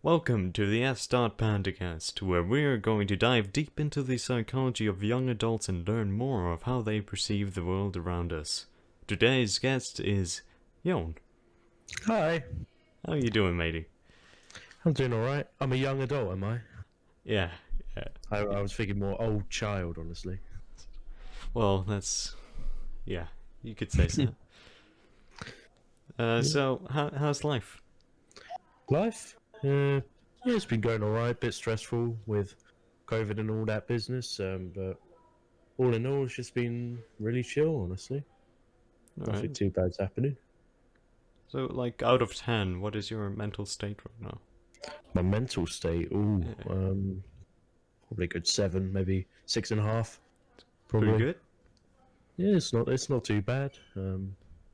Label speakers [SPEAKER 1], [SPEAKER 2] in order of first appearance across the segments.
[SPEAKER 1] Welcome to the PandaCast, where we're going to dive deep into the psychology of young adults and learn more of how they perceive the world around us. Today's guest is Yon.
[SPEAKER 2] Hi,
[SPEAKER 1] How you doing, matey?
[SPEAKER 2] I'm doing alright. I'm a young adult, am I?
[SPEAKER 1] Yeah, yeah.
[SPEAKER 2] I was thinking more old child, honestly.
[SPEAKER 1] Well, yeah, you could say so. So, how's life?
[SPEAKER 2] Life? Yeah, it's been going alright. Bit stressful with COVID and all that business, but all in all, it's just been really chill, honestly. Nothing
[SPEAKER 1] Alright.
[SPEAKER 2] too bad's happening.
[SPEAKER 1] So, like, out of 10, what is your mental state right now?
[SPEAKER 2] My mental state,
[SPEAKER 1] Yeah.
[SPEAKER 2] probably a good 7, maybe 6.5.
[SPEAKER 1] Pretty
[SPEAKER 2] Probably.
[SPEAKER 1] good?
[SPEAKER 2] Yeah, it's not too bad.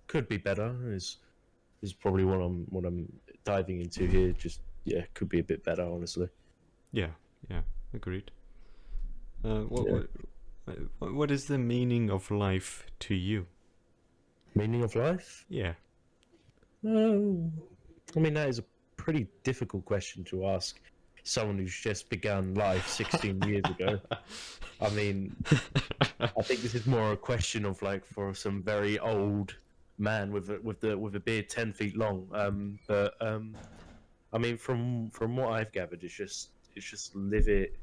[SPEAKER 2] Could be better. Is probably what I'm diving into here. Just could be a bit better, honestly.
[SPEAKER 1] Yeah, agreed. What,
[SPEAKER 2] Yeah.
[SPEAKER 1] what is the meaning of life to you?
[SPEAKER 2] Meaning of life?
[SPEAKER 1] Yeah.
[SPEAKER 2] Oh, I mean that is a pretty difficult question to ask someone who's just begun life 16 years ago. I mean, I think this is more a question of like for some very old man with a beard 10 feet long. I mean, from what I've gathered, it's just live it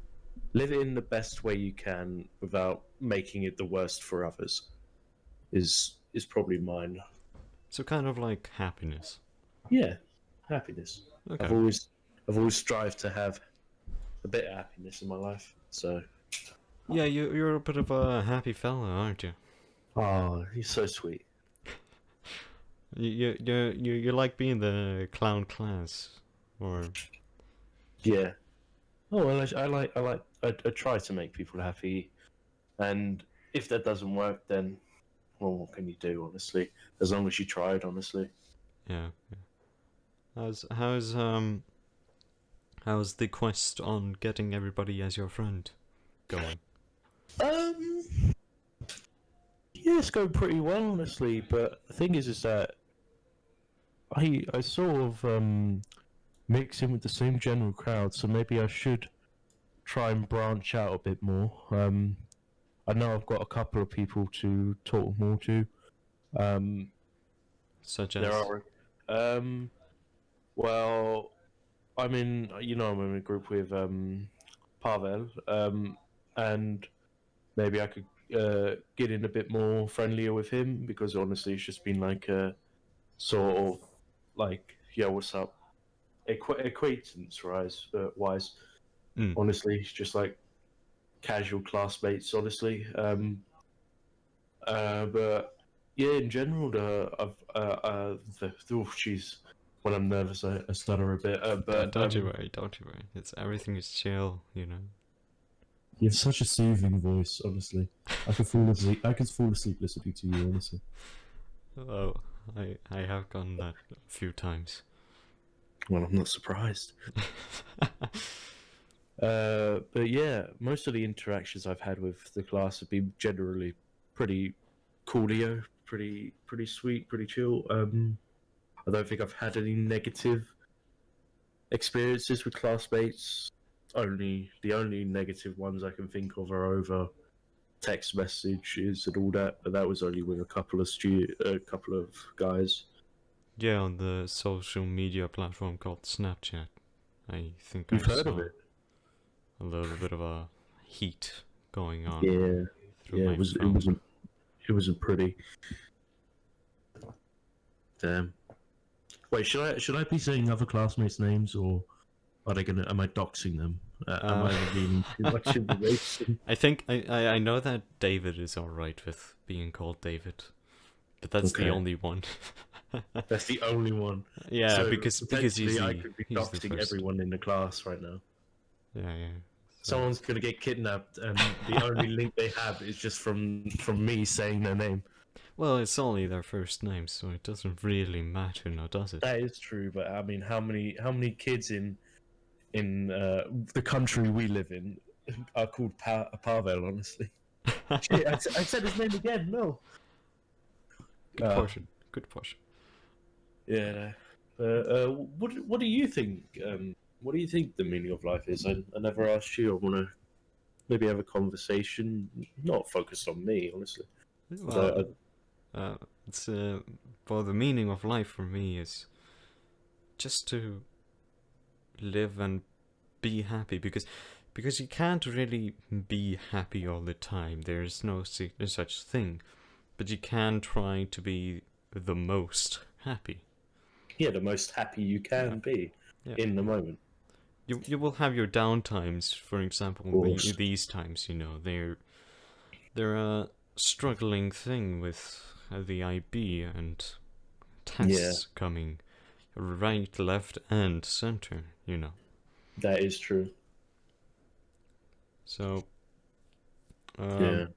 [SPEAKER 2] in the best way you can without making it the worst for others. Is probably mine.
[SPEAKER 1] So kind of like happiness.
[SPEAKER 2] Yeah, happiness. I've
[SPEAKER 1] Okay.
[SPEAKER 2] always I've always strived to have a bit of happiness in my life. So,
[SPEAKER 1] Yeah, you're a bit of a happy fella, aren't you?
[SPEAKER 2] oh, he's so sweet.
[SPEAKER 1] You like being the clown class, or
[SPEAKER 2] Yeah. Oh well, I try to make people happy, and if that doesn't work, then well, what can you do? Honestly, as long as you tried, honestly.
[SPEAKER 1] yeah. How's the quest on getting everybody as your friend going?
[SPEAKER 2] Um, yeah, it's going pretty well, honestly. But the thing is that I sort of mix in with the same general crowd, so maybe I should try and branch out a bit more. I know I've got a couple of people to talk more to. Um,
[SPEAKER 1] Such
[SPEAKER 2] there
[SPEAKER 1] as,
[SPEAKER 2] are, um, well, I'm in a group with Pavel, and maybe I could get in a bit more friendlier with him because honestly, it's just been like a sort of like, yeah, what's up, acquaintance wise.
[SPEAKER 1] mm,
[SPEAKER 2] Honestly, it's just like casual classmates. Honestly, but yeah, in general, oh, jeez, when I'm nervous, I stutter a bit.
[SPEAKER 1] don't you worry, don't you worry. It's everything is chill, you know.
[SPEAKER 2] You have such a soothing voice, honestly. I could fall asleep. I could fall asleep listening to you, honestly.
[SPEAKER 1] Oh, I have gone that a few times.
[SPEAKER 2] Well, I'm not surprised. But yeah, most of the interactions I've had with the class have been generally pretty coolio, pretty sweet, pretty chill. I don't think I've had any negative experiences with classmates. Only the only negative ones I can think of are over text messages and all that, but that was only with a couple of guys.
[SPEAKER 1] Yeah, on the social media platform called Snapchat. I think I
[SPEAKER 2] You've heard of
[SPEAKER 1] saw
[SPEAKER 2] it?
[SPEAKER 1] a little bit of a heat going on
[SPEAKER 2] Yeah,
[SPEAKER 1] through
[SPEAKER 2] yeah.
[SPEAKER 1] my
[SPEAKER 2] It was. It
[SPEAKER 1] phone.
[SPEAKER 2] wasn't. It wasn't pretty. Damn. Wait, should I be saying other classmates' names, or are they gonna? Am I doxing them? Am
[SPEAKER 1] Uh,
[SPEAKER 2] I revealing too much information?
[SPEAKER 1] I know that David is alright with being called David, but that's the
[SPEAKER 2] Okay,
[SPEAKER 1] only one.
[SPEAKER 2] that's the only one.
[SPEAKER 1] Yeah,
[SPEAKER 2] So
[SPEAKER 1] because
[SPEAKER 2] potentially, I could be
[SPEAKER 1] he's the
[SPEAKER 2] doxing
[SPEAKER 1] first.
[SPEAKER 2] everyone in the class right now.
[SPEAKER 1] Yeah. So
[SPEAKER 2] Someone's gonna get kidnapped, and the only link they have is just from me saying their name.
[SPEAKER 1] well, it's only their first name, so it doesn't really matter now, does it?
[SPEAKER 2] That is true, but I mean, how many kids in the country we live in are called Pavel? Honestly, shit, I said his name again. No.
[SPEAKER 1] Good portion. Good portion.
[SPEAKER 2] Yeah. What do you think? what do you think the meaning of life is? I never asked you. I want to maybe have a conversation, not focused on me, honestly.
[SPEAKER 1] Well,
[SPEAKER 2] But
[SPEAKER 1] uh, it's well, the meaning of life for me is just to live and be happy, because you can't really be happy all the time. There's no such thing, but you can try to be the most happy.
[SPEAKER 2] yeah, the most happy you
[SPEAKER 1] Yeah,
[SPEAKER 2] can be
[SPEAKER 1] yeah.
[SPEAKER 2] in the moment,
[SPEAKER 1] You will have your down times. For example,
[SPEAKER 2] of course.
[SPEAKER 1] these times, they're a struggling thing with the IB and
[SPEAKER 2] Yeah,
[SPEAKER 1] tests coming right, left, and center.
[SPEAKER 2] that is true.
[SPEAKER 1] So
[SPEAKER 2] Yeah.
[SPEAKER 1] um,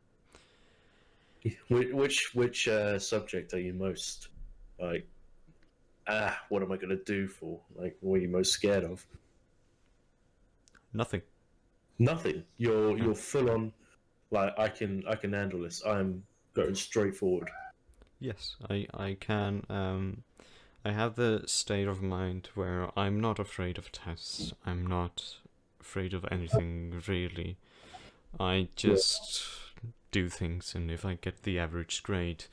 [SPEAKER 2] Which subject are you most like? What am I gonna do for? Like, what are you most scared of?
[SPEAKER 1] nothing.
[SPEAKER 2] Nothing.
[SPEAKER 1] Yeah.
[SPEAKER 2] You're full on. Like, I can handle this. I'm going straight forward.
[SPEAKER 1] Yes, I can. I have the state of mind where I'm not afraid of tests. I'm not afraid of anything really. I
[SPEAKER 2] Yeah.
[SPEAKER 1] just do things, and if I get the average grade,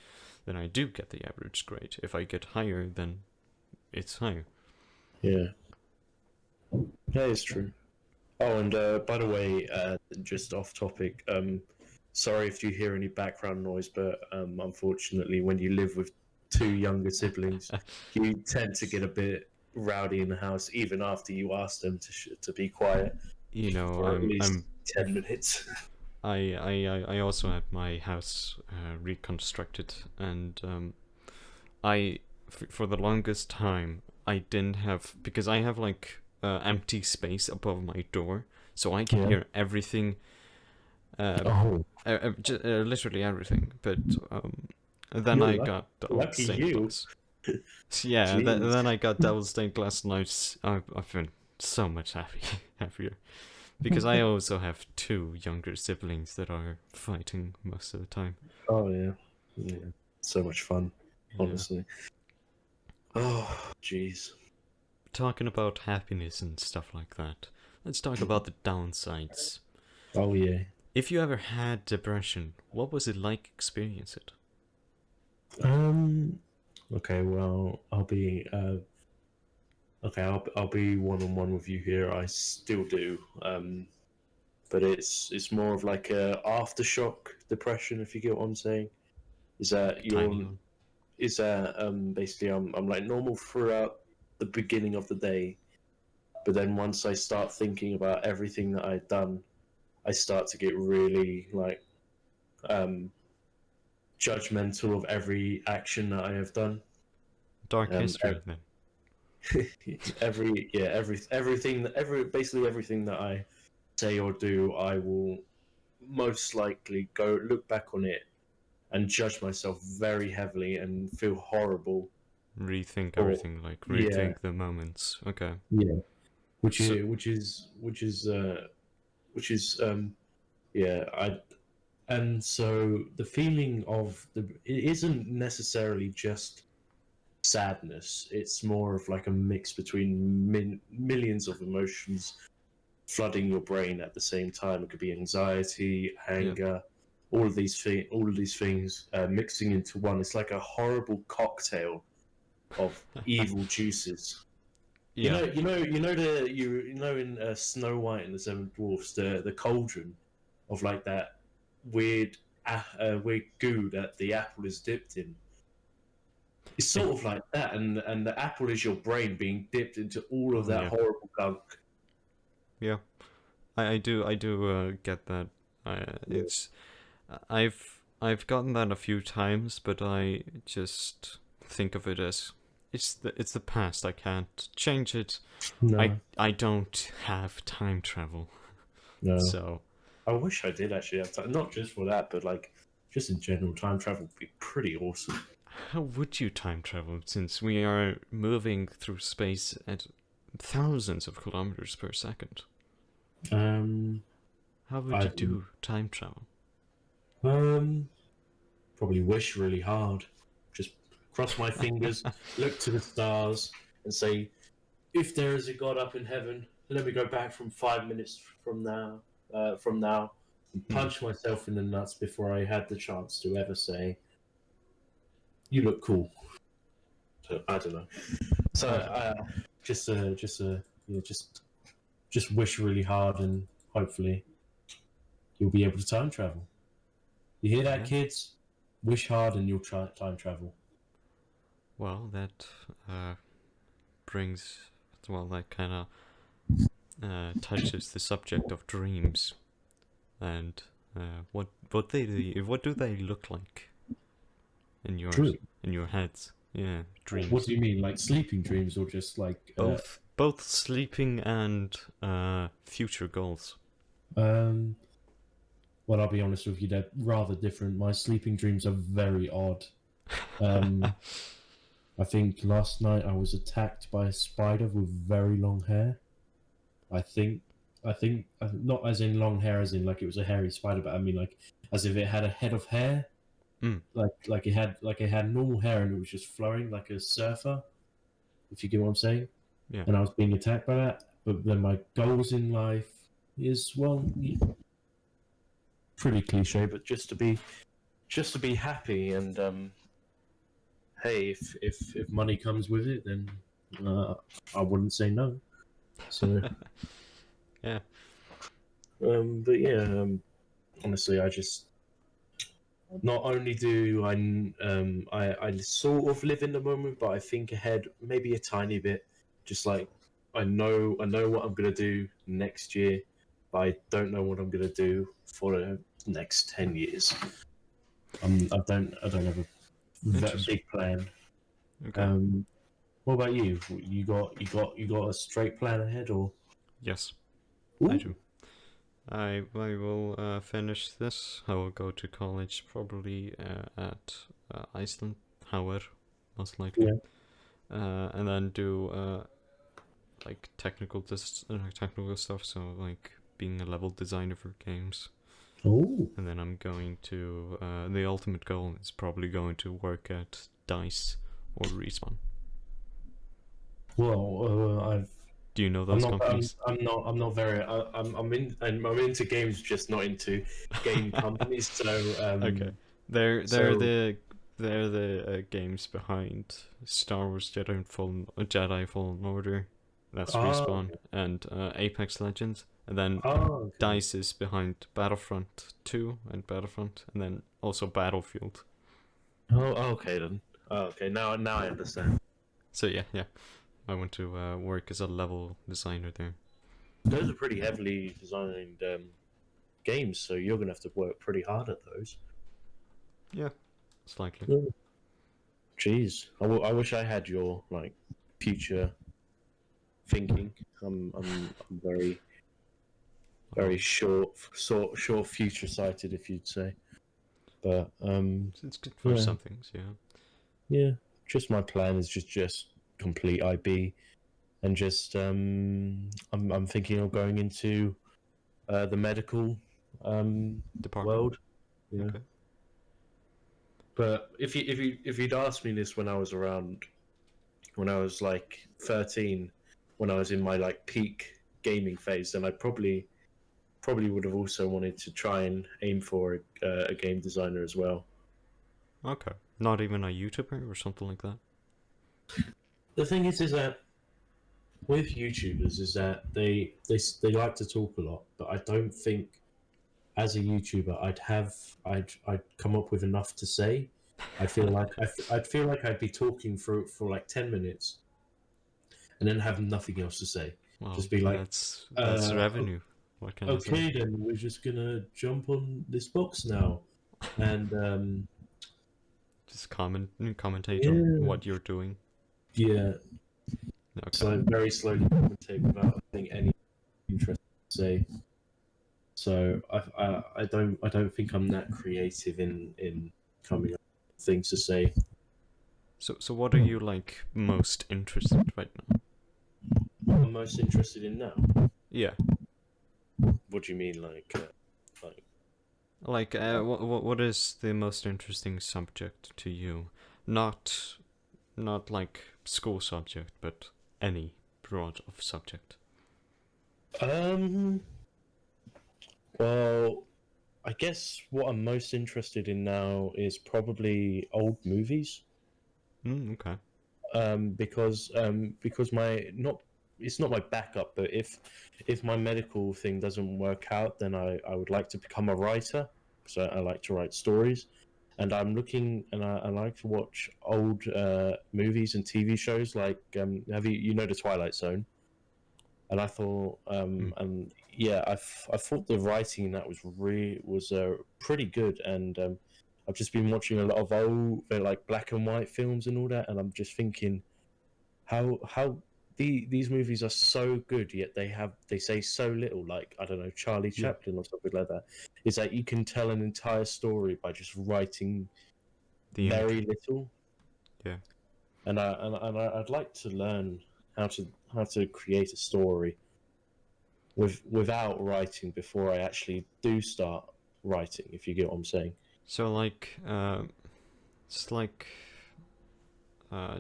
[SPEAKER 1] then I do get the average grade. If I get higher, then it's higher.
[SPEAKER 2] Yeah. That is true. Oh, and by the way, just off topic. Sorry if you hear any background noise, but unfortunately, when you live with two younger siblings, you tend to get a bit rowdy in the house, even after you ask them to be quiet
[SPEAKER 1] You know,
[SPEAKER 2] for at
[SPEAKER 1] I'm
[SPEAKER 2] least
[SPEAKER 1] I'm
[SPEAKER 2] 10 minutes.
[SPEAKER 1] I also had my house reconstructed, and I for the longest time I didn't have, because I have like empty space above my door, so I can
[SPEAKER 2] Yeah.
[SPEAKER 1] hear everything, uh,
[SPEAKER 2] Oh,
[SPEAKER 1] literally everything. But then
[SPEAKER 2] you're
[SPEAKER 1] I
[SPEAKER 2] lucky.
[SPEAKER 1] got double
[SPEAKER 2] Lucky
[SPEAKER 1] stained
[SPEAKER 2] you.
[SPEAKER 1] glass. Yeah,
[SPEAKER 2] Jeez.
[SPEAKER 1] then I got double stained glass, and I've been so much happier. Because I also have two younger siblings that are fighting most of the time.
[SPEAKER 2] Oh yeah, yeah. So much fun,
[SPEAKER 1] Yeah.
[SPEAKER 2] honestly. Oh, jeez.
[SPEAKER 1] Talking about happiness and stuff like that, let's talk about the downsides.
[SPEAKER 2] Oh yeah.
[SPEAKER 1] If you ever had depression, what was it like experience it?
[SPEAKER 2] Um. Okay. Well, I'll be one on one with you here. I still do. But it's more of like a aftershock depression, if you get what I'm saying. Is
[SPEAKER 1] Like
[SPEAKER 2] that
[SPEAKER 1] a tiny
[SPEAKER 2] you're
[SPEAKER 1] one?
[SPEAKER 2] is that basically I'm like normal throughout the beginning of the day, but then once I start thinking about everything that I've done, I start to get really like um judgmental of every action that I have done.
[SPEAKER 1] Dark
[SPEAKER 2] Um,
[SPEAKER 1] history, then.
[SPEAKER 2] basically everything that I say or do, I will most likely go look back on it and judge myself very heavily and feel horrible.
[SPEAKER 1] Rethink
[SPEAKER 2] Or
[SPEAKER 1] everything, like
[SPEAKER 2] yeah,
[SPEAKER 1] rethink the moments. Okay.
[SPEAKER 2] yeah, which
[SPEAKER 1] So,
[SPEAKER 2] is which is yeah, I and so the feeling of the it isn't necessarily just sadness. It's more of like a mix between millions of emotions flooding your brain at the same time. It could be anxiety,
[SPEAKER 1] yeah.
[SPEAKER 2] anger, all of these things mixing into one. It's like a horrible cocktail of evil juices.
[SPEAKER 1] Yeah.
[SPEAKER 2] You know in Snow White and the Seven Dwarfs, the cauldron of like that weird weird goo that the apple is dipped in. It's
[SPEAKER 1] Yeah.
[SPEAKER 2] sort of like that, and the apple is your brain being dipped into all of
[SPEAKER 1] Oh,
[SPEAKER 2] that
[SPEAKER 1] yeah.
[SPEAKER 2] horrible gunk.
[SPEAKER 1] Yeah. I do get that. It's I've gotten that a few times, but I just think of it as it's the past. I can't change it. I
[SPEAKER 2] No,
[SPEAKER 1] I don't have time travel,
[SPEAKER 2] no.
[SPEAKER 1] so
[SPEAKER 2] I wish I did actually have time, not just for that, but like just in general, time travel would be pretty awesome.
[SPEAKER 1] how would you time travel since we are moving through space at thousands of kilometers per second?
[SPEAKER 2] Um,
[SPEAKER 1] How would
[SPEAKER 2] I
[SPEAKER 1] you do time travel?
[SPEAKER 2] um probably wish really hard. Just cross my fingers, look to the stars, and say, "If there is a God up in heaven, let me go back from 5 minutes from now, and
[SPEAKER 1] Hmm.
[SPEAKER 2] punch myself in the nuts before I had the chance to ever say, "You look cool." So, I don't know. So
[SPEAKER 1] Okay.
[SPEAKER 2] yeah, just wish really hard, and hopefully you'll be able to time travel. You hear that,
[SPEAKER 1] Yeah.
[SPEAKER 2] kids? Wish hard, and you'll try time travel.
[SPEAKER 1] Well, that brings. Well, that kind of touches the subject of dreams and what do they look like in yours
[SPEAKER 2] True.
[SPEAKER 1] in your heads? Yeah,
[SPEAKER 2] What
[SPEAKER 1] dreams.
[SPEAKER 2] do you mean, like sleeping dreams, or just like
[SPEAKER 1] Both sleeping and future goals.
[SPEAKER 2] um? Well, I'll be honest with you, they're rather different. My sleeping dreams are very odd. Um, I think last night I was attacked by a spider with very long hair. I think, not as in long hair, as in like it was a hairy spider, but I mean like as if it had a head of hair,
[SPEAKER 1] Mm,
[SPEAKER 2] like it had normal hair and it was just flowing like a surfer. If you get what I'm saying.
[SPEAKER 1] yeah.
[SPEAKER 2] And I was being attacked by that. But then my goals in life is, well, pretty cliche, but just to be happy, and hey, if money comes with it, then uh, I wouldn't say no. So,
[SPEAKER 1] Yeah.
[SPEAKER 2] but yeah, honestly, I just not only do I sort of live in the moment, but I think ahead maybe a tiny bit. Just like I know what I'm gonna do next year, but I don't know what I'm gonna do for the next 10 years. I don't have a
[SPEAKER 1] Interesting.
[SPEAKER 2] big plan.
[SPEAKER 1] Okay.
[SPEAKER 2] Um, what about you? You got a straight plan ahead, or?
[SPEAKER 1] Yes, I
[SPEAKER 2] Ooh,
[SPEAKER 1] do. I will finish this. I will go to college probably at Iceland, however, most likely,
[SPEAKER 2] yeah.
[SPEAKER 1] and then do like technical stuff. So like being a level designer for games,
[SPEAKER 2] Oh,
[SPEAKER 1] and then I'm going to the ultimate goal is probably going to work at Dice or Respawn.
[SPEAKER 2] I've.
[SPEAKER 1] Do you know
[SPEAKER 2] I'm
[SPEAKER 1] those
[SPEAKER 2] not.
[SPEAKER 1] companies?
[SPEAKER 2] I'm not very. I'm into games, just not into game companies. So
[SPEAKER 1] Okay, they're
[SPEAKER 2] so
[SPEAKER 1] the games behind Star Wars Jedi Fallen Order. That's
[SPEAKER 2] oh
[SPEAKER 1] Respawn and Apex Legends, and then
[SPEAKER 2] okay.
[SPEAKER 1] Dice is behind Battlefront 2 and Battlefront, and then also Battlefield.
[SPEAKER 2] Okay then. Okay, now I understand.
[SPEAKER 1] So yeah, I want to work as a level designer there.
[SPEAKER 2] Those are pretty heavily designed games, so you're gonna have to work pretty hard at those.
[SPEAKER 1] Yeah, slightly.
[SPEAKER 2] Yeah. Jeez, I wish I had your like future thinking. I'm very
[SPEAKER 1] Oh,
[SPEAKER 2] short future sighted, if you'd say. But
[SPEAKER 1] it's good for
[SPEAKER 2] yeah,
[SPEAKER 1] some things, yeah.
[SPEAKER 2] yeah. Just my plan is just complete IB, and just I'm thinking of going into the medical
[SPEAKER 1] Department.
[SPEAKER 2] world. Yeah.
[SPEAKER 1] Okay.
[SPEAKER 2] But if you'd asked me this when I was like 13, when I was in my like peak gaming phase, then I probably would have also wanted to try and aim for a game designer as well.
[SPEAKER 1] Okay. Not even a YouTuber or something like that.
[SPEAKER 2] The thing is that with YouTubers is that they like to talk a lot, but I don't think as a YouTuber I'd come up with enough to say. I'd feel like I'd be talking for like 10 minutes and then have nothing else to say.
[SPEAKER 1] Well,
[SPEAKER 2] Just be like,
[SPEAKER 1] that's revenue. What can I say?
[SPEAKER 2] okay, then we're just gonna jump on this box now, and
[SPEAKER 1] Just commentate on
[SPEAKER 2] yeah,
[SPEAKER 1] what you're doing.
[SPEAKER 2] yeah.
[SPEAKER 1] Okay.
[SPEAKER 2] So very slowly commentate without having any interest to say. So I don't think I'm that creative in coming up with things to say.
[SPEAKER 1] So what are you like most interested right now?
[SPEAKER 2] I'm most interested in now.
[SPEAKER 1] Yeah.
[SPEAKER 2] What do you mean, like?
[SPEAKER 1] Like what is the most interesting subject to you? Not not like school subject, but any broad of subject.
[SPEAKER 2] Um, well, I guess what I'm most interested in now is probably old movies.
[SPEAKER 1] Okay.
[SPEAKER 2] Because my not it's not my backup, but if my medical thing doesn't work out, then I would like to become a writer. So I like to write stories, and I'm looking and I like to watch old movies and TV shows. Like have you know the Twilight Zone? And I thought
[SPEAKER 1] Mm.
[SPEAKER 2] and yeah, I thought the writing in that was pretty good, and I've just been watching a lot of old like black and white films and all that, and I'm just thinking how these movies are so good, yet they say so little. Like I don't know, Charlie
[SPEAKER 1] Yeah.
[SPEAKER 2] Chaplin or something like that. It's like you can tell an entire story by just writing
[SPEAKER 1] The
[SPEAKER 2] very
[SPEAKER 1] imagery.
[SPEAKER 2] little.
[SPEAKER 1] Yeah.
[SPEAKER 2] I'd like to learn how to create a story without writing before I actually do start writing. If you get what I'm saying.
[SPEAKER 1] So like, it's like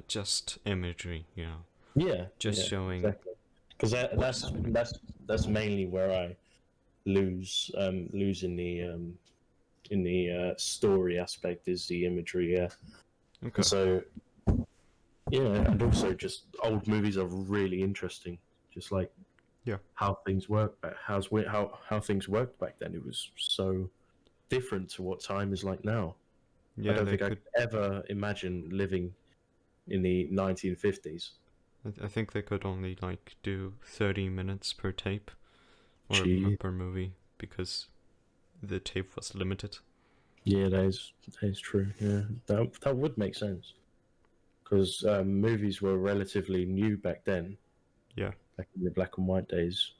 [SPEAKER 1] just imagery, you know,
[SPEAKER 2] Yeah,
[SPEAKER 1] just
[SPEAKER 2] yeah,
[SPEAKER 1] showing
[SPEAKER 2] exactly. Because
[SPEAKER 1] what's happening.
[SPEAKER 2] that's mainly where I lose in the story aspect is the imagery, yeah. And
[SPEAKER 1] Okay.
[SPEAKER 2] so yeah, and also just old movies are really interesting. Just like
[SPEAKER 1] Yeah.
[SPEAKER 2] how things how things worked back then. It was so different to what time is like now. I
[SPEAKER 1] Yeah,
[SPEAKER 2] don't
[SPEAKER 1] they
[SPEAKER 2] think I
[SPEAKER 1] could.
[SPEAKER 2] could ever imagine living in the 1950s.
[SPEAKER 1] I think they could only like do 30 minutes per tape or
[SPEAKER 2] Gee,
[SPEAKER 1] per movie because the tape was limited.
[SPEAKER 2] yeah, that is true. Yeah, that would make sense because movies were relatively new back then,
[SPEAKER 1] Yeah.
[SPEAKER 2] back in the black and white days.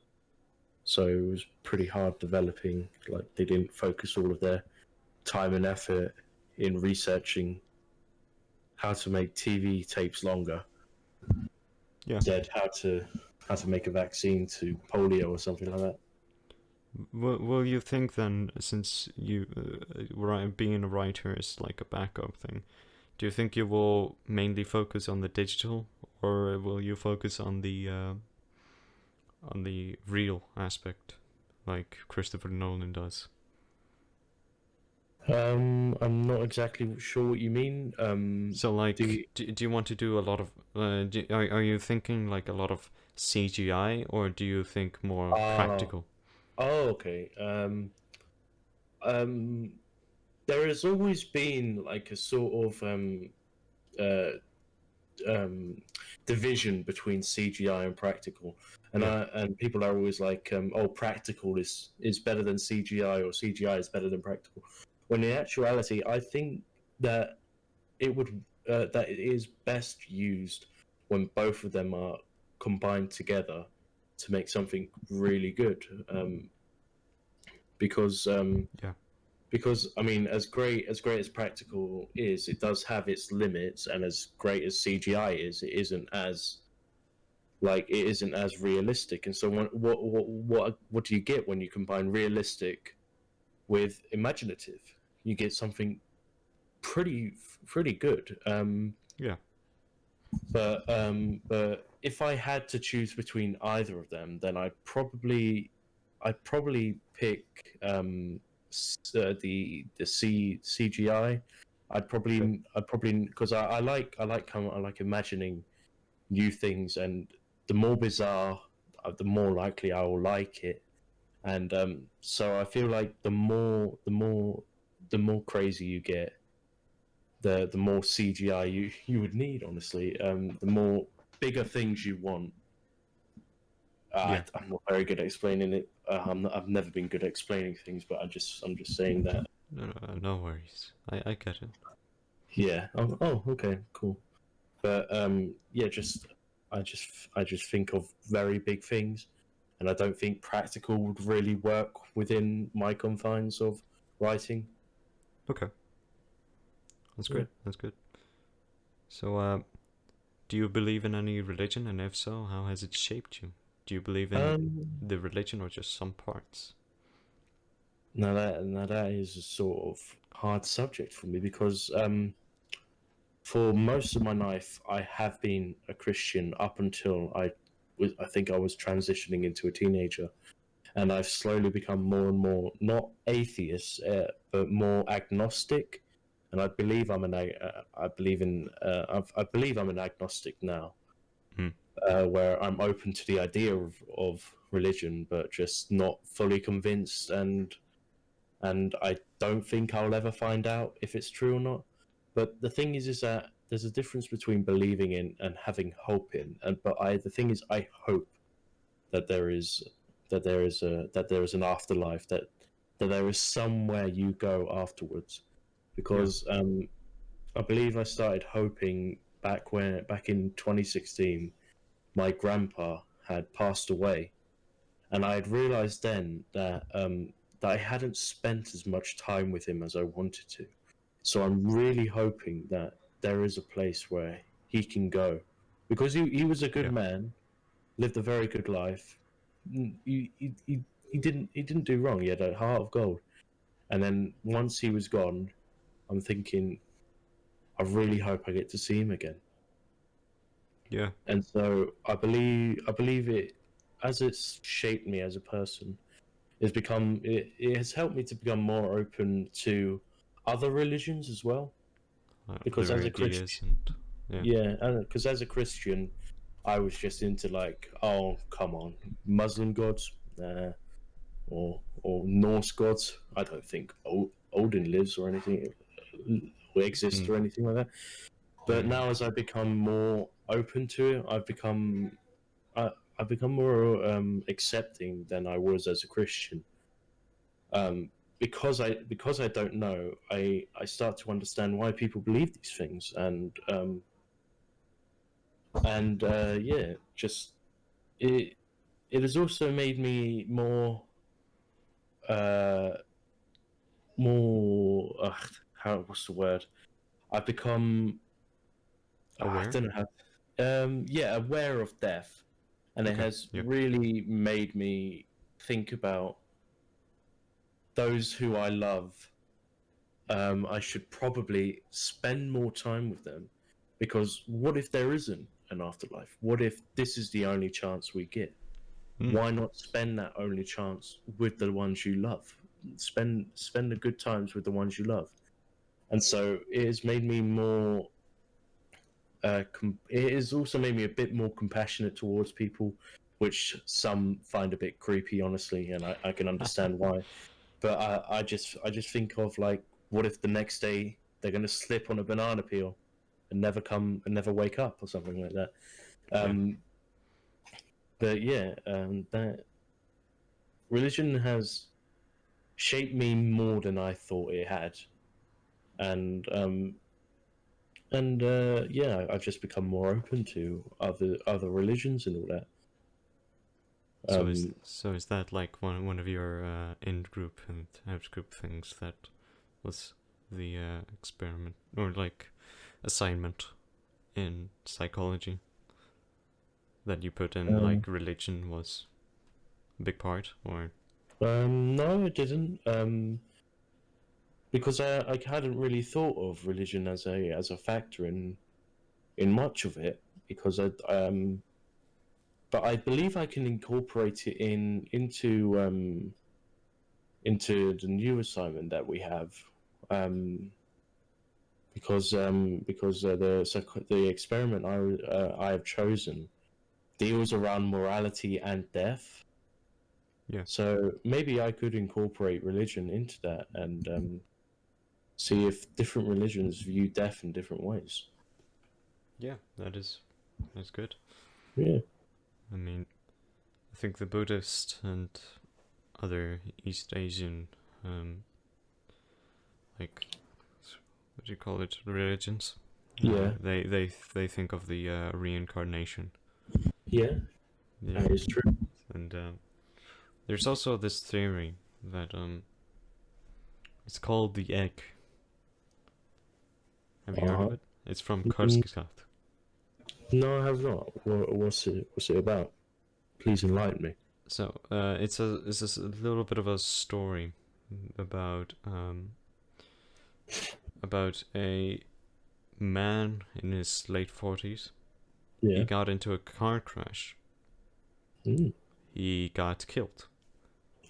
[SPEAKER 2] So it was pretty hard developing. Like they didn't focus all of their time and effort in researching how to make TV tapes longer.
[SPEAKER 1] Yeah.
[SPEAKER 2] Instead, how to make a vaccine to polio or something like that.
[SPEAKER 1] Will you think then, since you being a writer is like a backup thing, do you think you will mainly focus on the digital, or will you focus on the real aspect, like Christopher Nolan does?
[SPEAKER 2] I'm not exactly sure what you mean.
[SPEAKER 1] So,
[SPEAKER 2] Do
[SPEAKER 1] like,
[SPEAKER 2] you,
[SPEAKER 1] do you want to do a lot of? Are you thinking like a lot of CGI, or do you think more
[SPEAKER 2] ah
[SPEAKER 1] practical?
[SPEAKER 2] oh okay. Um, there has always been like a sort of uh, um, division between CGI and practical,
[SPEAKER 1] Yeah.
[SPEAKER 2] and people are always like, "Oh, practical is better than CGI, or CGI is better than practical." When in actuality, I think that that it is best used when both of them are combined together to make something really good. Because
[SPEAKER 1] Yeah.
[SPEAKER 2] because I mean, as great as practical is, it does have its limits, and as great as CGI is, it isn't as realistic. And so, what do you get when you combine realistic with imaginative? You get something pretty pretty good.
[SPEAKER 1] Yeah.
[SPEAKER 2] But if I had to choose between either of them, then I'd probably pick the CGI.
[SPEAKER 1] Okay.
[SPEAKER 2] I'd probably because I like imagining new things, and the more bizarre, the more likely I will like it. And so I feel like the more crazy you get, the more CGI you would need. Honestly, the more bigger things you want.
[SPEAKER 1] Yeah.
[SPEAKER 2] I'm not very good at explaining it. I've never been good at explaining things, but I'm just saying that.
[SPEAKER 1] No, no, no worries. I get it.
[SPEAKER 2] Yeah. Oh, okay, cool. But yeah, I just think of very big things, and I don't think practical would really work within my confines of writing.
[SPEAKER 1] Okay. That's
[SPEAKER 2] Yeah.
[SPEAKER 1] good. That's good. So, do you believe in any religion, and if so, how has it shaped you? Do you believe in
[SPEAKER 2] Um.
[SPEAKER 1] the religion or just some parts?
[SPEAKER 2] Now that is a sort of hard subject for me because for most of my life I have been a Christian up until I I think I was transitioning into a teenager, and I've slowly become more and more not atheist, but more agnostic. And I believe I believe in I believe I'm an agnostic now,
[SPEAKER 1] Mm.
[SPEAKER 2] where I'm open to the idea of religion, but just not fully convinced, and I don't think I'll ever find out if it's true or not. But the thing is that there's a difference between believing in and having hope in, and but the thing is, I hope that there is an afterlife, that there is somewhere you go afterwards,
[SPEAKER 1] Yeah.
[SPEAKER 2] because I believe I started hoping back in 2016 my grandpa had passed away, and I had realized then that I hadn't spent as much time with him as I wanted to. So I'm really hoping that there is a place where he can go, because he was a good
[SPEAKER 1] Yeah.
[SPEAKER 2] man, lived a very good life. He didn't do wrong. He had a heart of gold. And then once he was gone, I'm thinking, I really hope I get to see him again.
[SPEAKER 1] Yeah.
[SPEAKER 2] And so I believe it, as it's shaped me as a person, it has helped me to become more open to other religions as well. Because
[SPEAKER 1] Other
[SPEAKER 2] as a
[SPEAKER 1] ideas
[SPEAKER 2] Christian,
[SPEAKER 1] and yeah.
[SPEAKER 2] yeah, because as a Christian, I was just into like, oh come on, Muslim gods, or Norse gods. I don't think Odin lives or anything, or exists
[SPEAKER 1] Mm.
[SPEAKER 2] or anything like that. But
[SPEAKER 1] Mm.
[SPEAKER 2] now, as I become more open to it, I've become more accepting than I was as a Christian. Because I don't know, I start to understand why people believe these things, and yeah, just it it has also made me uh how, what's the word? I've become, I
[SPEAKER 1] Aware.
[SPEAKER 2] don't know how, yeah, aware of death, and it
[SPEAKER 1] Okay.
[SPEAKER 2] has
[SPEAKER 1] Yeah.
[SPEAKER 2] really made me think about those who I love. I should probably spend more time with them, because what if there isn't an afterlife? What if this is the only chance we get?
[SPEAKER 1] Mm.
[SPEAKER 2] Why not spend that only chance with the ones you love? Spend the good times with the ones you love. And so it has made me more. It has also made me a bit more compassionate towards people, which some find a bit creepy, honestly, and I can understand why. But I just think of like, what if the next day they're going to slip on a banana peel and never wake up or something like that.
[SPEAKER 1] Yeah.
[SPEAKER 2] Um, but yeah, that religion has shaped me more than I thought it had, and yeah, I've just become more open to other religions and all that.
[SPEAKER 1] So is that like one of your in group and out group things that was the experiment or like assignment in psychology that you put in
[SPEAKER 2] Um,
[SPEAKER 1] like religion was a big part or
[SPEAKER 2] no, it didn't. Because I hadn't really thought of religion as a factor in much of it, because but I believe I can incorporate it into the new assignment that we have, um, because the experiment I have chosen deals around morality and death.
[SPEAKER 1] yeah.
[SPEAKER 2] So maybe I could incorporate religion into that, and see if different religions view death in different ways.
[SPEAKER 1] Yeah, that's good.
[SPEAKER 2] Yeah.
[SPEAKER 1] I mean, I think the Buddhist and other East Asian like what do you call it religions
[SPEAKER 2] Yeah.
[SPEAKER 1] they think of the reincarnation.
[SPEAKER 2] Yeah.
[SPEAKER 1] Yeah.
[SPEAKER 2] That is true.
[SPEAKER 1] And there's also this theory that it's called the egg. Have you heard of
[SPEAKER 2] Uh-huh.
[SPEAKER 1] it? It's from
[SPEAKER 2] Mm,
[SPEAKER 1] Kurzgesagt.
[SPEAKER 2] no, I have not. What's it about? Please enlighten me.
[SPEAKER 1] So it's a little bit of a story about about a man in his late 40s. He
[SPEAKER 2] Yeah.
[SPEAKER 1] got into a car crash
[SPEAKER 2] Mm.
[SPEAKER 1] He got killed.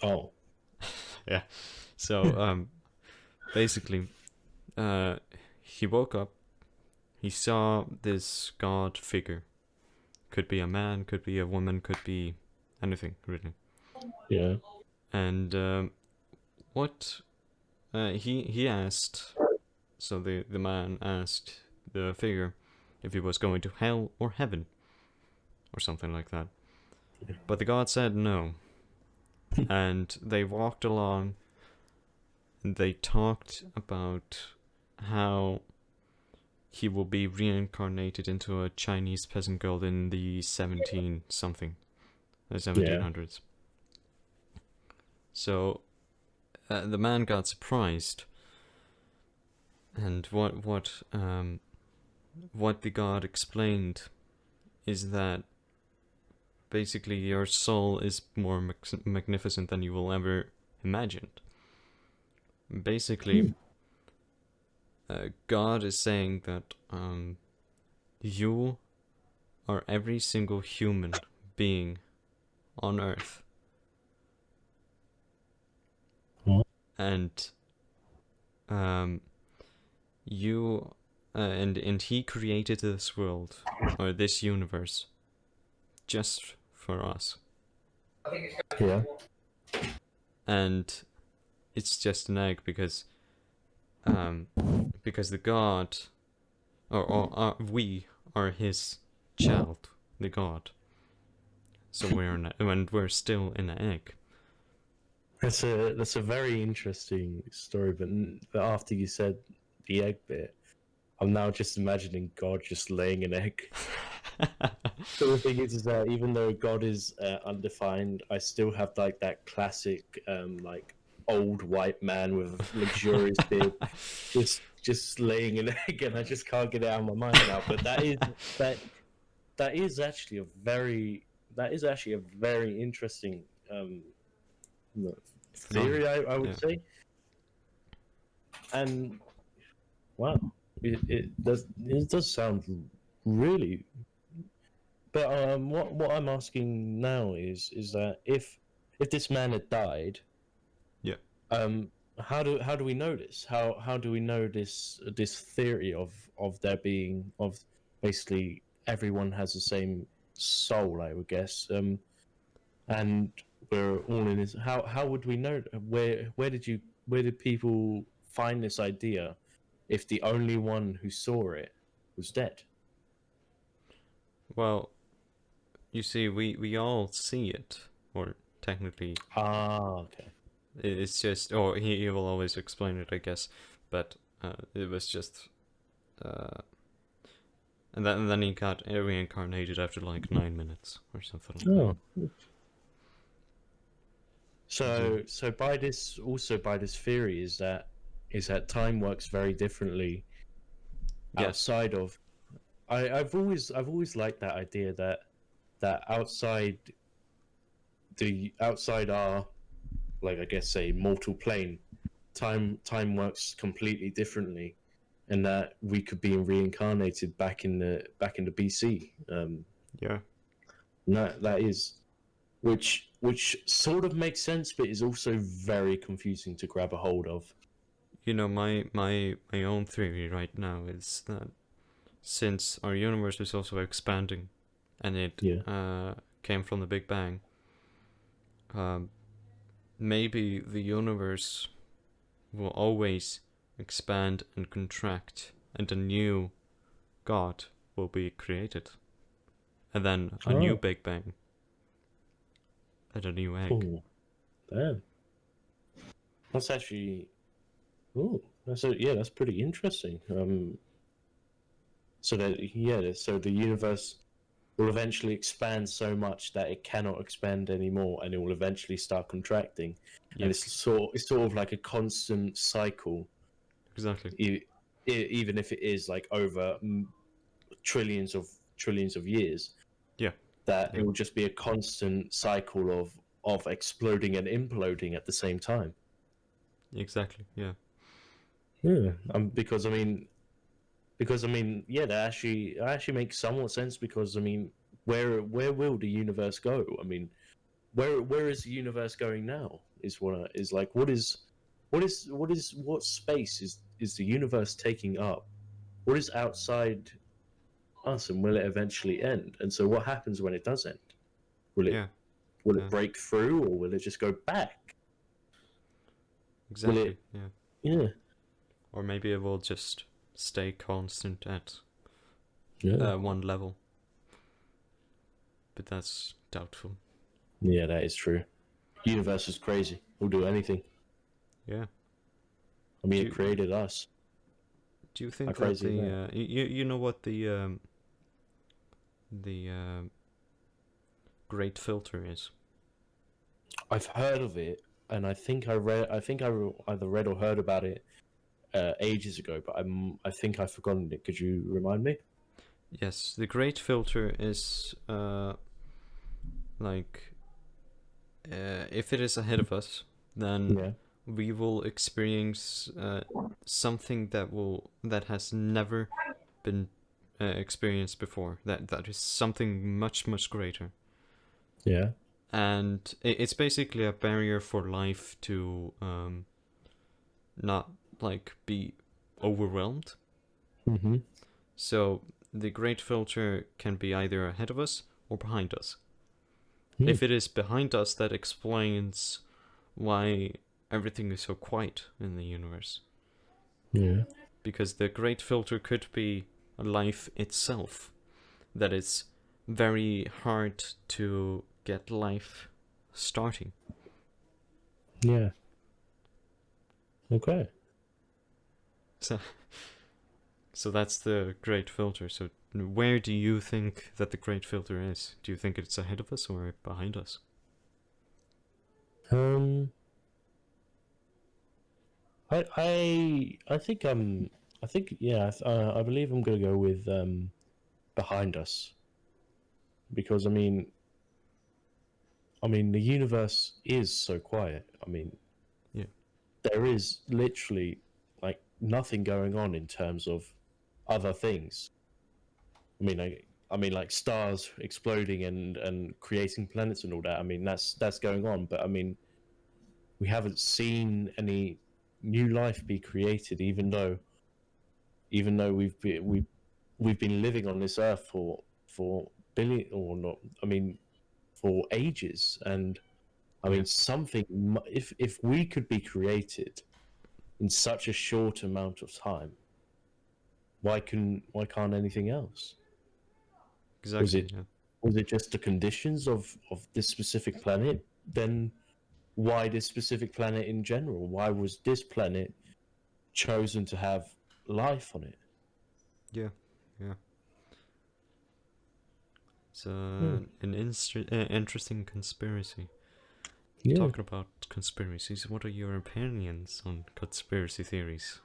[SPEAKER 2] Oh.
[SPEAKER 1] Yeah. So basically, he woke up. He saw this god figure. Could be a man, could be a woman, could be anything really.
[SPEAKER 2] Yeah.
[SPEAKER 1] And what he asked. So the man asked the figure if he was going to hell or heaven, or something like that. But the god said no. And they walked along and they talked about how he will be reincarnated into a Chinese peasant girl in the 17 something, the
[SPEAKER 2] Yeah.
[SPEAKER 1] 1700s. So the man got surprised, and what the god explained is that basically your soul is more magnificent than you will ever imagine. Basically, God is saying that you are every single human being on Earth,
[SPEAKER 2] What?
[SPEAKER 1] and you and He created this world or this universe just for us,
[SPEAKER 2] Yeah.
[SPEAKER 1] and it's just an egg because the God or we are His child, the God. So we're still in an egg.
[SPEAKER 2] That's a very interesting story, but after you said the egg bit, I'm now just imagining God just laying an egg. So the thing is that even though God is undefined, I still have like that classic, like old white man with a luxurious beard, just laying an egg, and I just can't get it out of my mind now. But that that is actually a very interesting
[SPEAKER 1] Phenomenon.
[SPEAKER 2] theory, I would
[SPEAKER 1] Yeah.
[SPEAKER 2] say. And wow, it does sound really. But what I'm asking now is that if this man had died,
[SPEAKER 1] Yeah.
[SPEAKER 2] how do we know this? How do we know this theory of there being of basically everyone has the same soul, I would guess, and we're all in this. How would we know? Where did people find this idea if the only one who saw it was dead?
[SPEAKER 1] Well, you see, we all see it, or technically,
[SPEAKER 2] Ah, okay.
[SPEAKER 1] it's just. Or he will always explain it, I guess. But it was just. Uh, and then he got reincarnated after like 9 minutes or something like that.
[SPEAKER 2] Oh,
[SPEAKER 1] Yeah.
[SPEAKER 2] so by this theory is that time works very differently
[SPEAKER 1] Yes.
[SPEAKER 2] outside of. I've always liked that idea that outside our, like, I guess, say, mortal plane, time works completely differently, and that we could be reincarnated back in the BC.
[SPEAKER 1] Yeah.
[SPEAKER 2] That is, which sort of makes sense, but is also very confusing to grab a hold of.
[SPEAKER 1] You know, my own theory right now is that since our universe is also expanding, and it
[SPEAKER 2] Yeah.
[SPEAKER 1] came from the Big Bang, um, maybe the universe will always expand and contract, and a new God will be created, and then a new
[SPEAKER 2] Oh,
[SPEAKER 1] Big Bang, and a new egg.
[SPEAKER 2] oh, damn. That's actually. Oh, that's pretty interesting. So the universe will eventually expand so much that it cannot expand anymore, and it will eventually start contracting, and
[SPEAKER 1] Yeah,
[SPEAKER 2] it's sort of like a constant cycle,
[SPEAKER 1] exactly.
[SPEAKER 2] even if it is like over trillions of years,
[SPEAKER 1] Yeah,
[SPEAKER 2] that
[SPEAKER 1] yeah,
[SPEAKER 2] it will just be a constant cycle of exploding and imploding at the same time.
[SPEAKER 1] exactly. Yeah,
[SPEAKER 2] Yeah, because I mean, yeah, that actually makes somewhat sense because I mean, where will the universe go? I mean, where is the universe going now? Is is like what space is the universe taking up? What is outside us, and will it eventually end? And so, what happens when it does end? Will it
[SPEAKER 1] Yeah,
[SPEAKER 2] will it
[SPEAKER 1] yeah,
[SPEAKER 2] break through, or will it just go back? Will
[SPEAKER 1] exactly.
[SPEAKER 2] it?
[SPEAKER 1] Yeah,
[SPEAKER 2] Yeah,
[SPEAKER 1] or maybe it will just stay constant at
[SPEAKER 2] yeah,
[SPEAKER 1] one level, but that's doubtful.
[SPEAKER 2] yeah. That is true. Universe is crazy. We'll do anything.
[SPEAKER 1] Yeah.
[SPEAKER 2] I mean,
[SPEAKER 1] Do
[SPEAKER 2] it
[SPEAKER 1] you
[SPEAKER 2] created us.
[SPEAKER 1] do you
[SPEAKER 2] How
[SPEAKER 1] think that
[SPEAKER 2] crazy is
[SPEAKER 1] the
[SPEAKER 2] that?
[SPEAKER 1] you know what the great filter is?
[SPEAKER 2] I've heard of it, and I think I read. I think I either read or heard about it ages ago, but I think I've forgotten it. Could you remind me?
[SPEAKER 1] Yes, the great filter is like if it is ahead of us, then
[SPEAKER 2] Yeah.
[SPEAKER 1] we will experience something that has never been experienced before. That is something much greater,
[SPEAKER 2] Yeah.
[SPEAKER 1] and it's basically a barrier for life to not like be overwhelmed.
[SPEAKER 2] Mm-hmm.
[SPEAKER 1] So the great filter can be either ahead of us or behind us.
[SPEAKER 2] Mm.
[SPEAKER 1] If it is behind us, that explains why everything is so quiet in the universe.
[SPEAKER 2] Yeah.
[SPEAKER 1] Because the great filter could be life itself. That it's very hard to get life starting.
[SPEAKER 2] Yeah. Okay.
[SPEAKER 1] So, so that's the great filter. So where do you think that the great filter is? Do you think it's ahead of us or behind us?
[SPEAKER 2] Um. I think I think yeah. I believe I'm gonna go with behind us because I mean the universe is so quiet. I mean
[SPEAKER 1] Yeah,
[SPEAKER 2] there is literally like nothing going on in terms of other things. I mean, like stars exploding and creating planets and all that. I mean, that's going on, but I mean, we haven't seen any new life be created, even though we've been living on this earth for billion or not. I mean, for ages, and I
[SPEAKER 1] yeah,
[SPEAKER 2] mean, something. If we could be created in such a short amount of time, why can't anything else? Was
[SPEAKER 1] exactly.
[SPEAKER 2] it
[SPEAKER 1] Yeah,
[SPEAKER 2] was it just the conditions of this specific planet? Then why this specific planet in general? Why was this planet chosen to have life on it?
[SPEAKER 1] yeah, yeah. It's
[SPEAKER 2] Hmm.
[SPEAKER 1] interesting conspiracy.
[SPEAKER 2] Yeah.
[SPEAKER 1] Talking about conspiracies, what are your opinions on conspiracy theories?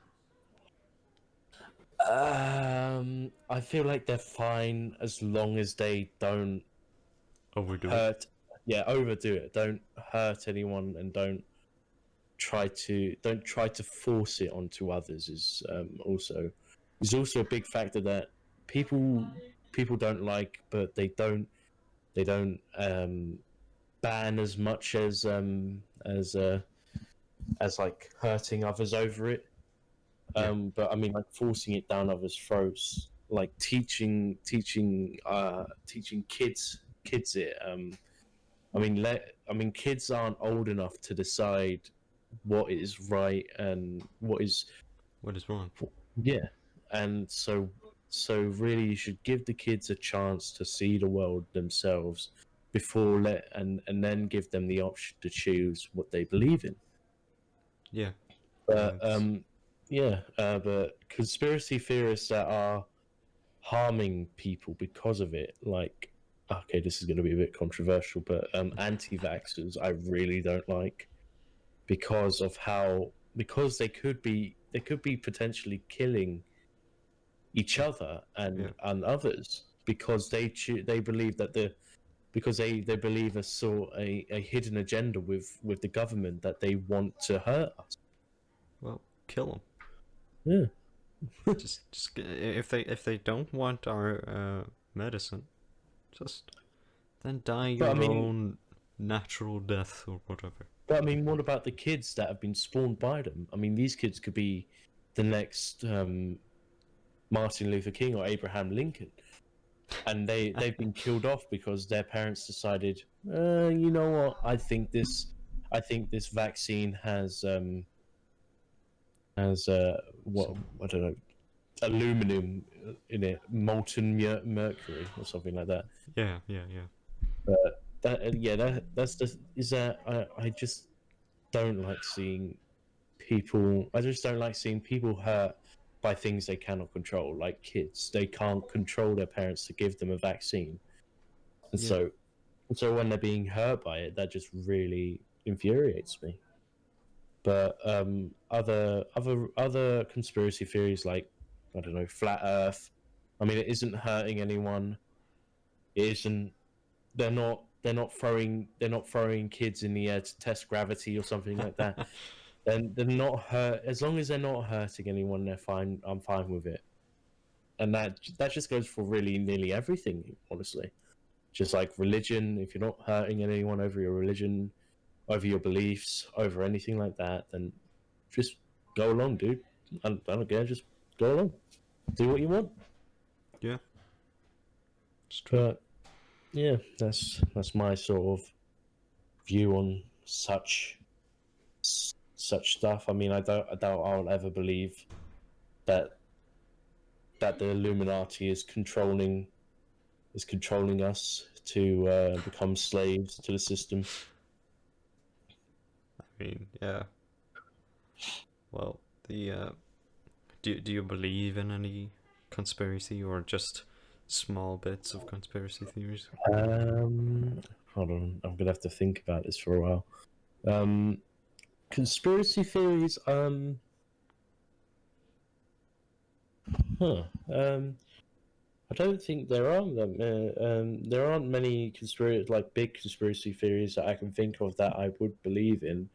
[SPEAKER 2] I feel like they're fine as long as they don't
[SPEAKER 1] Overdo it?
[SPEAKER 2] hurt. Yeah, overdo it. Don't hurt anyone, and don't try to force it onto others. Is also a big factor that people people don't like, but they don't ban as much as like hurting others over it.
[SPEAKER 1] Yeah.
[SPEAKER 2] But I mean, like forcing it down others' throats, like teaching kids it. I mean, kids aren't old enough to decide what is right and what is
[SPEAKER 1] What is wrong?
[SPEAKER 2] yeah, and so really, you should give the kids a chance to see the world themselves before let and then give them the option to choose what they believe in.
[SPEAKER 1] Yeah. Yeah,
[SPEAKER 2] But
[SPEAKER 1] it's
[SPEAKER 2] yeah, but conspiracy theorists that are harming people because of it, like okay, this is going to be a bit controversial, but anti-vaxxers, I really don't like because of how because they could be potentially killing each
[SPEAKER 1] yeah,
[SPEAKER 2] other
[SPEAKER 1] yeah.
[SPEAKER 2] and others because they believe that because they believe a hidden agenda with the government that they want to hurt us.
[SPEAKER 1] Well, kill them.
[SPEAKER 2] Yeah.
[SPEAKER 1] If they don't want our medicine, Just then die
[SPEAKER 2] But I
[SPEAKER 1] your
[SPEAKER 2] mean,
[SPEAKER 1] own natural death or whatever.
[SPEAKER 2] what about the kids that have been spawned by them? I mean, these kids could be the next Martin Luther King or Abraham Lincoln, and they've been killed off because their parents decided, you know what? I think this vaccine has what
[SPEAKER 1] Some,
[SPEAKER 2] I don't know, aluminum in it, molten mercury or something like that.
[SPEAKER 1] yeah, yeah, yeah.
[SPEAKER 2] But that's the is that I just don't like seeing people. I just don't like seeing people hurt by things they cannot control, like kids. They can't control their parents to give them a vaccine, and
[SPEAKER 1] Yeah.
[SPEAKER 2] so when they're being hurt by it, that just really infuriates me. But other conspiracy theories like I don't know, flat Earth. I mean, it isn't hurting anyone. It isn't. They're not throwing kids in the air to test gravity or something like that. Then they're not hurt. As long as they're not hurting anyone, they're fine. I'm fine with it. And that just goes for really nearly everything, honestly. Just like religion, if you're not hurting anyone over your religion, over your beliefs, over anything like that, then just go along, dude. I don't care. Just go along. Do what you want.
[SPEAKER 1] Yeah, it's true.
[SPEAKER 2] But yeah, that's my sort of view on such stuff. I mean, I doubt I'll ever believe that the Illuminati is controlling us to become slaves to the system.
[SPEAKER 1] I mean, yeah. Well, the do you believe in any conspiracy or just small bits of conspiracy theories?
[SPEAKER 2] Hold on, I'm gonna have to think about this for a while. Um, conspiracy theories. Huh. I don't think there aren't many big conspiracy theories that I can think of that I would believe in.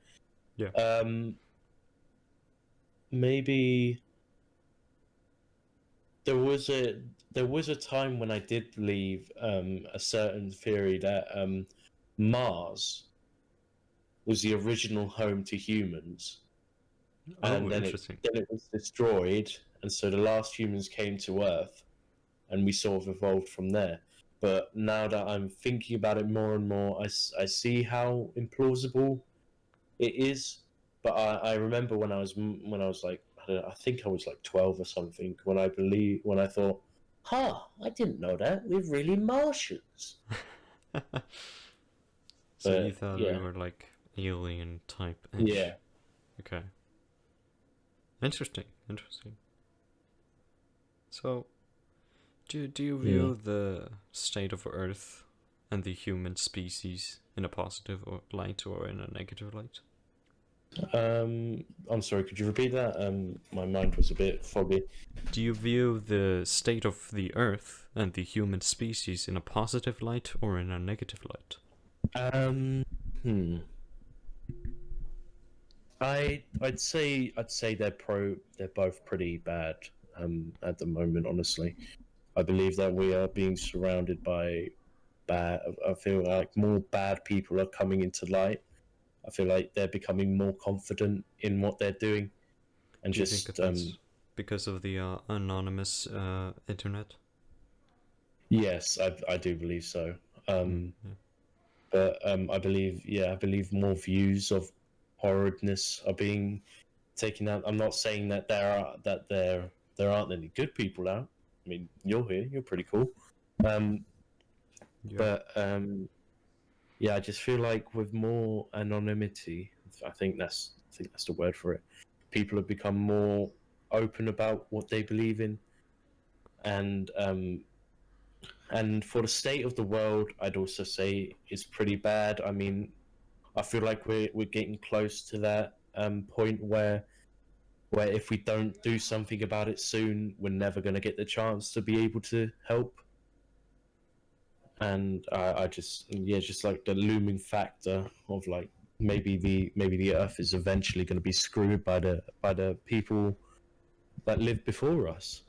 [SPEAKER 1] Yeah.
[SPEAKER 2] Um, maybe there was a there was a time when I did believe a certain theory that Mars was the original home to humans,
[SPEAKER 1] Oh,
[SPEAKER 2] and
[SPEAKER 1] interesting.
[SPEAKER 2] then it was destroyed, and so the last humans came to Earth, and we sort of evolved from there. But now that I'm thinking about it more and more, I see how implausible it is. But I remember when I was like I, don't know, I think I was like 12 or something when I thought, huh, I didn't know that we're really Martians.
[SPEAKER 1] So you
[SPEAKER 2] But
[SPEAKER 1] thought we
[SPEAKER 2] yeah,
[SPEAKER 1] were like alien type ish.
[SPEAKER 2] yeah,
[SPEAKER 1] Okay. Interesting. Interesting. So do you
[SPEAKER 2] yeah.
[SPEAKER 1] view the state of Earth and the human species in a positive light or in a negative light?
[SPEAKER 2] I'm sorry, could you repeat that? My mind was a bit foggy.
[SPEAKER 1] Do you view the state of the Earth and the human species in a positive light or in a negative light?
[SPEAKER 2] Um, hmm. I'd say they're both pretty bad at the moment, honestly. I believe that we are being surrounded by bad. I feel like more bad people are coming into light. I feel like they're becoming more confident in what they're doing, and
[SPEAKER 1] Do you think
[SPEAKER 2] just
[SPEAKER 1] that that's because of the anonymous internet?
[SPEAKER 2] yes, I do believe so.
[SPEAKER 1] Mm,
[SPEAKER 2] Um,
[SPEAKER 1] yeah.
[SPEAKER 2] but I believe more views of horridness are being taken out. I'm not saying that there aren't any good people out. I mean, you're here, you're pretty cool. Um,
[SPEAKER 1] Yeah.
[SPEAKER 2] but yeah, I just feel like with more anonymity, I think that's the word for it. People have become more open about what they believe in, and for the state of the world, I'd also say it's pretty bad. I mean, I feel like we're getting close to that point where if we don't do something about it soon, we're never going to get the chance to be able to help. And I just just like the looming factor of like maybe the Earth is eventually going to be screwed by the people that lived before us.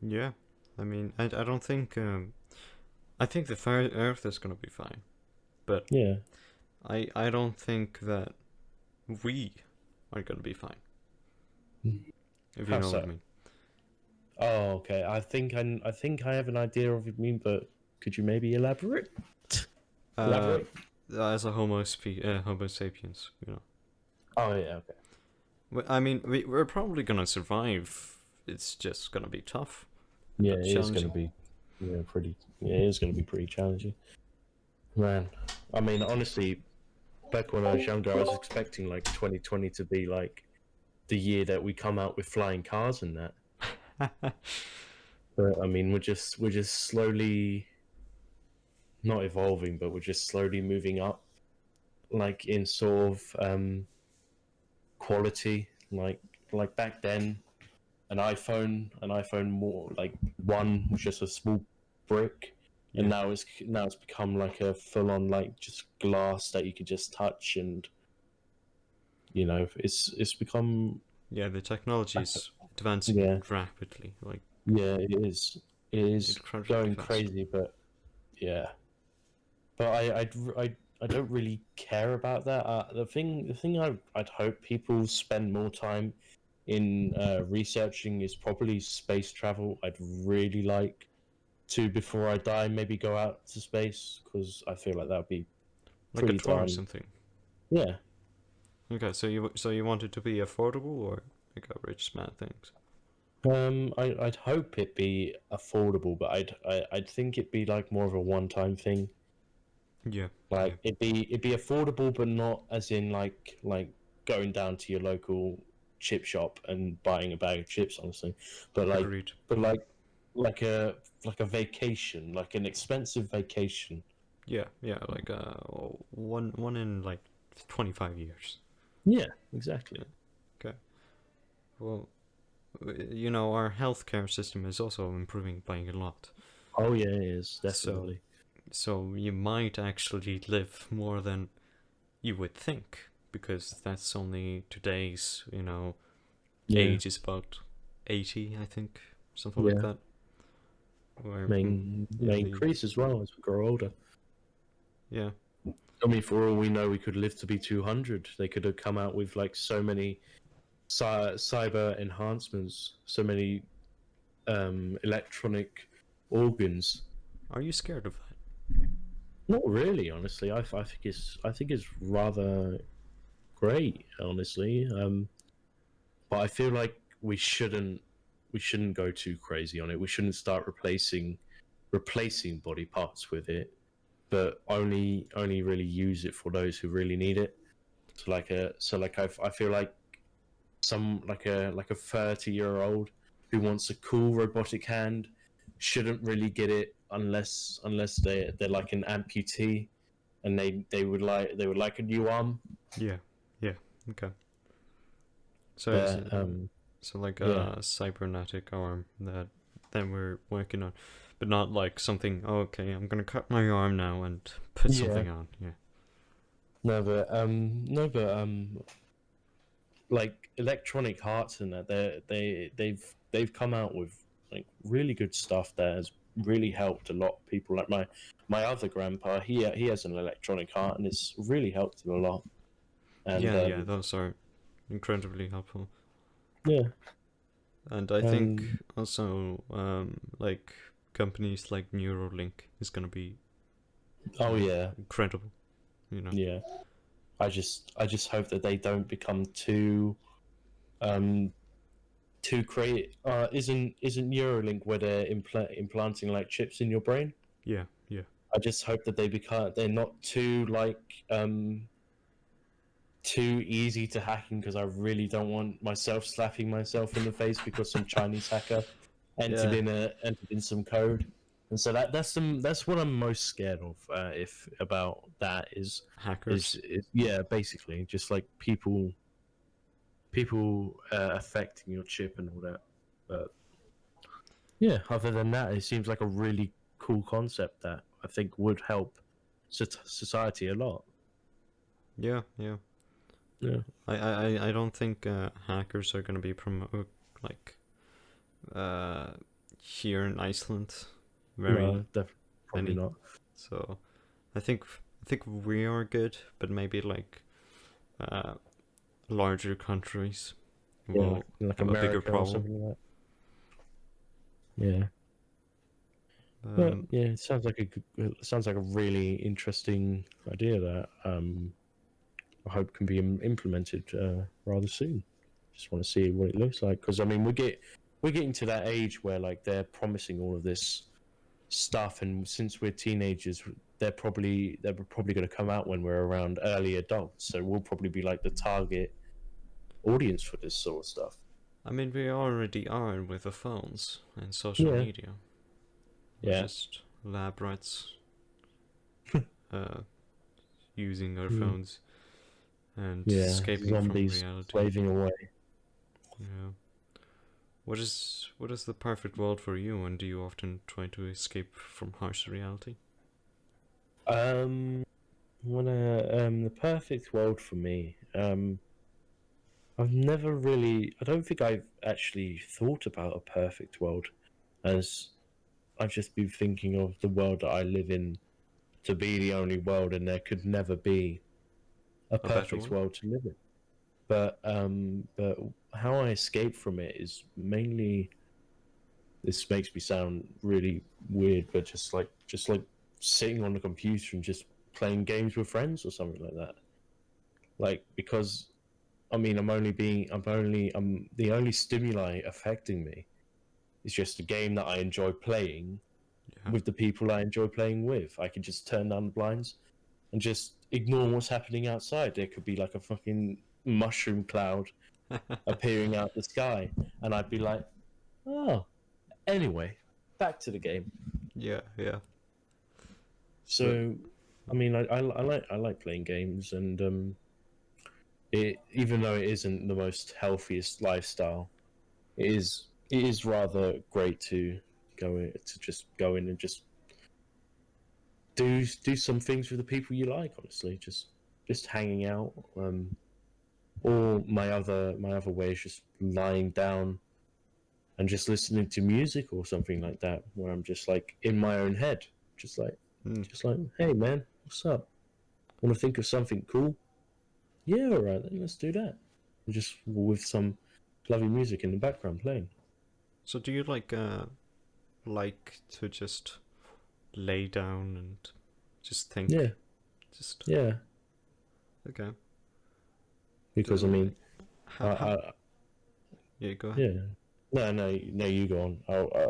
[SPEAKER 1] Yeah. I mean, I don't think I think the Earth is gonna be fine, but
[SPEAKER 2] Yeah.
[SPEAKER 1] I don't think that we are gonna be fine. If you
[SPEAKER 2] How
[SPEAKER 1] know what I
[SPEAKER 2] so?
[SPEAKER 1] mean.
[SPEAKER 2] Oh, okay. I think I have an idea of what you mean, but could you maybe elaborate?
[SPEAKER 1] Uh,
[SPEAKER 2] Elaborate.
[SPEAKER 1] as a Homo sapiens, you know.
[SPEAKER 2] Oh yeah. Okay.
[SPEAKER 1] I mean, we're probably gonna survive. It's just gonna be tough,
[SPEAKER 2] Yeah, it is going to
[SPEAKER 1] challenging.
[SPEAKER 2] be. Yeah, pretty. Yeah, it is going to be pretty challenging, man. I mean, honestly, back when I was younger, I was expecting like 2020 to be like the year that we come out with flying cars and that. But I mean, we're just slowly not evolving, but we're just slowly moving up, like in sort of quality. Like back then, an iPhone more like one was just a small brick, and
[SPEAKER 1] Yeah,
[SPEAKER 2] now it's become like a full on like just glass that you could just touch, and it's become
[SPEAKER 1] yeah. The technology is advancing
[SPEAKER 2] yeah.
[SPEAKER 1] rapidly, like
[SPEAKER 2] Yeah, it is
[SPEAKER 1] incredibly
[SPEAKER 2] going
[SPEAKER 1] fast.
[SPEAKER 2] crazy, but yeah. But I don't really care about that. The thing I'd hope people spend more time in researching is probably space travel. I'd really like to, before I die, maybe go out to space because I feel like that would be
[SPEAKER 1] Like a
[SPEAKER 2] pretty
[SPEAKER 1] tour or
[SPEAKER 2] darn
[SPEAKER 1] something.
[SPEAKER 2] yeah.
[SPEAKER 1] Okay, so you want it to be affordable or like a rich man things?
[SPEAKER 2] I'd hope it be affordable, but I'd think it'd be like more of a one-time thing.
[SPEAKER 1] Yeah, yeah.
[SPEAKER 2] Like it'd be affordable, but not as in like going down to your local chip shop and buying a bag of chips, honestly. But like
[SPEAKER 1] Agreed.
[SPEAKER 2] but like a like a vacation, like an expensive vacation.
[SPEAKER 1] Yeah, yeah. Like one in like 25 years.
[SPEAKER 2] Yeah, exactly.
[SPEAKER 1] Yeah. Okay. Well, our healthcare system is also improving by a lot.
[SPEAKER 2] Oh yeah, it is
[SPEAKER 1] So
[SPEAKER 2] definitely.
[SPEAKER 1] so you might actually live more than you would think because that's only today's,
[SPEAKER 2] Yeah,
[SPEAKER 1] age is about 80, I think, something like
[SPEAKER 2] yeah.
[SPEAKER 1] that. Where
[SPEAKER 2] May
[SPEAKER 1] yeah,
[SPEAKER 2] increase as well as we grow older.
[SPEAKER 1] yeah,
[SPEAKER 2] I mean, for all we know, we could live to be 200. They could have come out with like so many cyber enhancements, so many electronic organs.
[SPEAKER 1] are you scared of that?
[SPEAKER 2] Not really, honestly. I think it's rather great, honestly. But I feel like we shouldn't go too crazy on it. We shouldn't start replacing body parts with it, but only really use it for those who really need it. So I feel like some like a 30-year-old who wants a cool robotic hand shouldn't really get it unless they're like an amputee and they would like a new arm.
[SPEAKER 1] Yeah, yeah, okay. So it's
[SPEAKER 2] But
[SPEAKER 1] so like
[SPEAKER 2] yeah,
[SPEAKER 1] a cybernetic arm that we're working on, but not like something. Oh, okay, I'm gonna cut my arm now and put
[SPEAKER 2] yeah.
[SPEAKER 1] something on. Yeah,
[SPEAKER 2] No, but like electronic hearts and that they've come out with like really good stuff that has really helped a lot of people. Like my other grandpa, he has an electronic heart and it's really helped him a lot. And
[SPEAKER 1] yeah. Those are incredibly helpful.
[SPEAKER 2] yeah,
[SPEAKER 1] And I think
[SPEAKER 2] and
[SPEAKER 1] also like companies like Neuralink is gonna be
[SPEAKER 2] oh yeah,
[SPEAKER 1] incredible. You know.
[SPEAKER 2] yeah. I just hope that they don't become um too create. Isn't Neuralink where they're implanting like chips in your brain?
[SPEAKER 1] Yeah, yeah,
[SPEAKER 2] I just hope that they're not too like too easy to hacking because I really don't want myself slapping myself in the face because some Chinese hacker
[SPEAKER 1] yeah.
[SPEAKER 2] entered in some code. And so that's what I'm most scared of. If about that
[SPEAKER 1] Hackers.
[SPEAKER 2] is yeah, basically just like people affecting your chip and all that. But yeah, other than that, it seems like a really cool concept that I think would help society a lot.
[SPEAKER 1] Yeah, yeah.
[SPEAKER 2] Yeah,
[SPEAKER 1] I don't think hackers are gonna be like uh here in Iceland. Very
[SPEAKER 2] no, probably
[SPEAKER 1] any.
[SPEAKER 2] not.
[SPEAKER 1] So I think we are good, but maybe like uh, larger countries
[SPEAKER 2] Yeah,
[SPEAKER 1] will
[SPEAKER 2] like
[SPEAKER 1] have a bigger
[SPEAKER 2] America or
[SPEAKER 1] problem.
[SPEAKER 2] something like that. Yeah. But
[SPEAKER 1] Um,
[SPEAKER 2] yeah, it sounds like a really interesting idea that I hope can be implemented rather soon. Just want to see what it looks like because I mean we're getting to that age where like they're promising all of this stuff, and since we're teenagers, they're probably going to come out when we're around early adults, so we'll probably be like the target audience for this sort of stuff.
[SPEAKER 1] I mean, we already are with the phones and social
[SPEAKER 2] Yeah,
[SPEAKER 1] media. We're
[SPEAKER 2] yeah,
[SPEAKER 1] just lab rats uh, using our
[SPEAKER 2] mm,
[SPEAKER 1] phones and
[SPEAKER 2] yeah.
[SPEAKER 1] escaping from
[SPEAKER 2] Zombies
[SPEAKER 1] reality.
[SPEAKER 2] slaving away.
[SPEAKER 1] Yeah. What is the perfect world for you, and do you often try to escape from harsh reality?
[SPEAKER 2] Um, when the perfect world for me. I've never really. I don't think I've actually thought about a perfect world, as I've just been thinking of the world that I live in to be the only world, and there could never be a
[SPEAKER 1] A better
[SPEAKER 2] perfect
[SPEAKER 1] one?
[SPEAKER 2] world to live in. But how I escape from it is mainly. This makes me sound really weird, but just like sitting on the computer and just playing games with friends or something like that. Like because I mean I'm the only stimuli affecting me is just a game that I enjoy playing
[SPEAKER 1] Yeah.
[SPEAKER 2] with the people I enjoy playing with. I can just turn down the blinds and just ignore what's happening outside. There could be like a fucking mushroom cloud appearing out the sky, and I'd be like, oh. Anyway, back to the game.
[SPEAKER 1] Yeah, yeah. So,
[SPEAKER 2] So, I mean, I like playing games, and it even though it isn't the most healthiest lifestyle, it is rather great to go in and just do some things with the people you like. Honestly, just hanging out. Or my other way is just lying down and just listening to music or something like that, where I'm just like in my own head, just like
[SPEAKER 1] mm.
[SPEAKER 2] just like, hey man, what's up? Want to think of something cool? Yeah, all right, then let's do that. And just with some lovely music in the background playing.
[SPEAKER 1] So do you like to just lay down and just think?
[SPEAKER 2] Yeah,
[SPEAKER 1] Just
[SPEAKER 2] yeah.
[SPEAKER 1] okay.
[SPEAKER 2] Because I
[SPEAKER 1] Do,
[SPEAKER 2] mean,
[SPEAKER 1] how
[SPEAKER 2] I
[SPEAKER 1] yeah, go ahead.
[SPEAKER 2] yeah. No, no, no. You go on.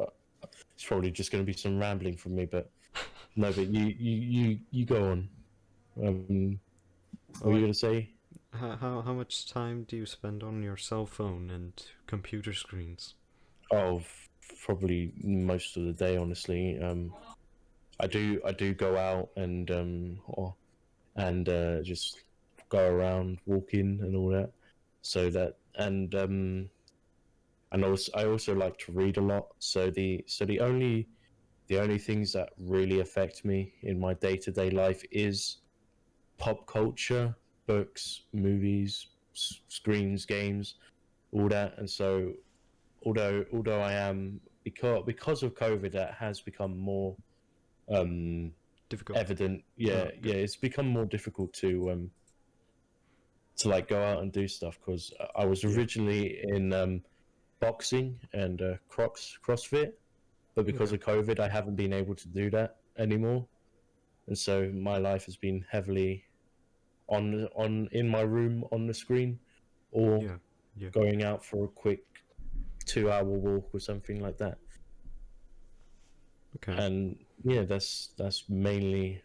[SPEAKER 2] It's probably just going to be some rambling from me, but no. But you go on. What
[SPEAKER 1] Well,
[SPEAKER 2] were you
[SPEAKER 1] like
[SPEAKER 2] going to say?
[SPEAKER 1] how much time do you spend on your cell phone and computer screens?
[SPEAKER 2] Oh, probably most of the day, honestly. I do go out and just go around walking and all that. So that and also I also like to read a lot. So the only things that really affect me in my day to day life is pop culture, books, movies, screens, games, all that. And so although I am because of COVID, that has become more um,
[SPEAKER 1] Difficult.
[SPEAKER 2] evident.
[SPEAKER 1] Oh,
[SPEAKER 2] Yeah,
[SPEAKER 1] okay.
[SPEAKER 2] yeah, it's become more difficult to like go out and do stuff because I was
[SPEAKER 1] Yeah.
[SPEAKER 2] originally in boxing and CrossFit, but because
[SPEAKER 1] Okay.
[SPEAKER 2] of COVID, I haven't been able to do that anymore, and so my life has been heavily on in my room on the screen, or
[SPEAKER 1] Yeah. Yeah.
[SPEAKER 2] going out for a quick 2 hour walk or something like that.
[SPEAKER 1] Okay.
[SPEAKER 2] And yeah, that's mainly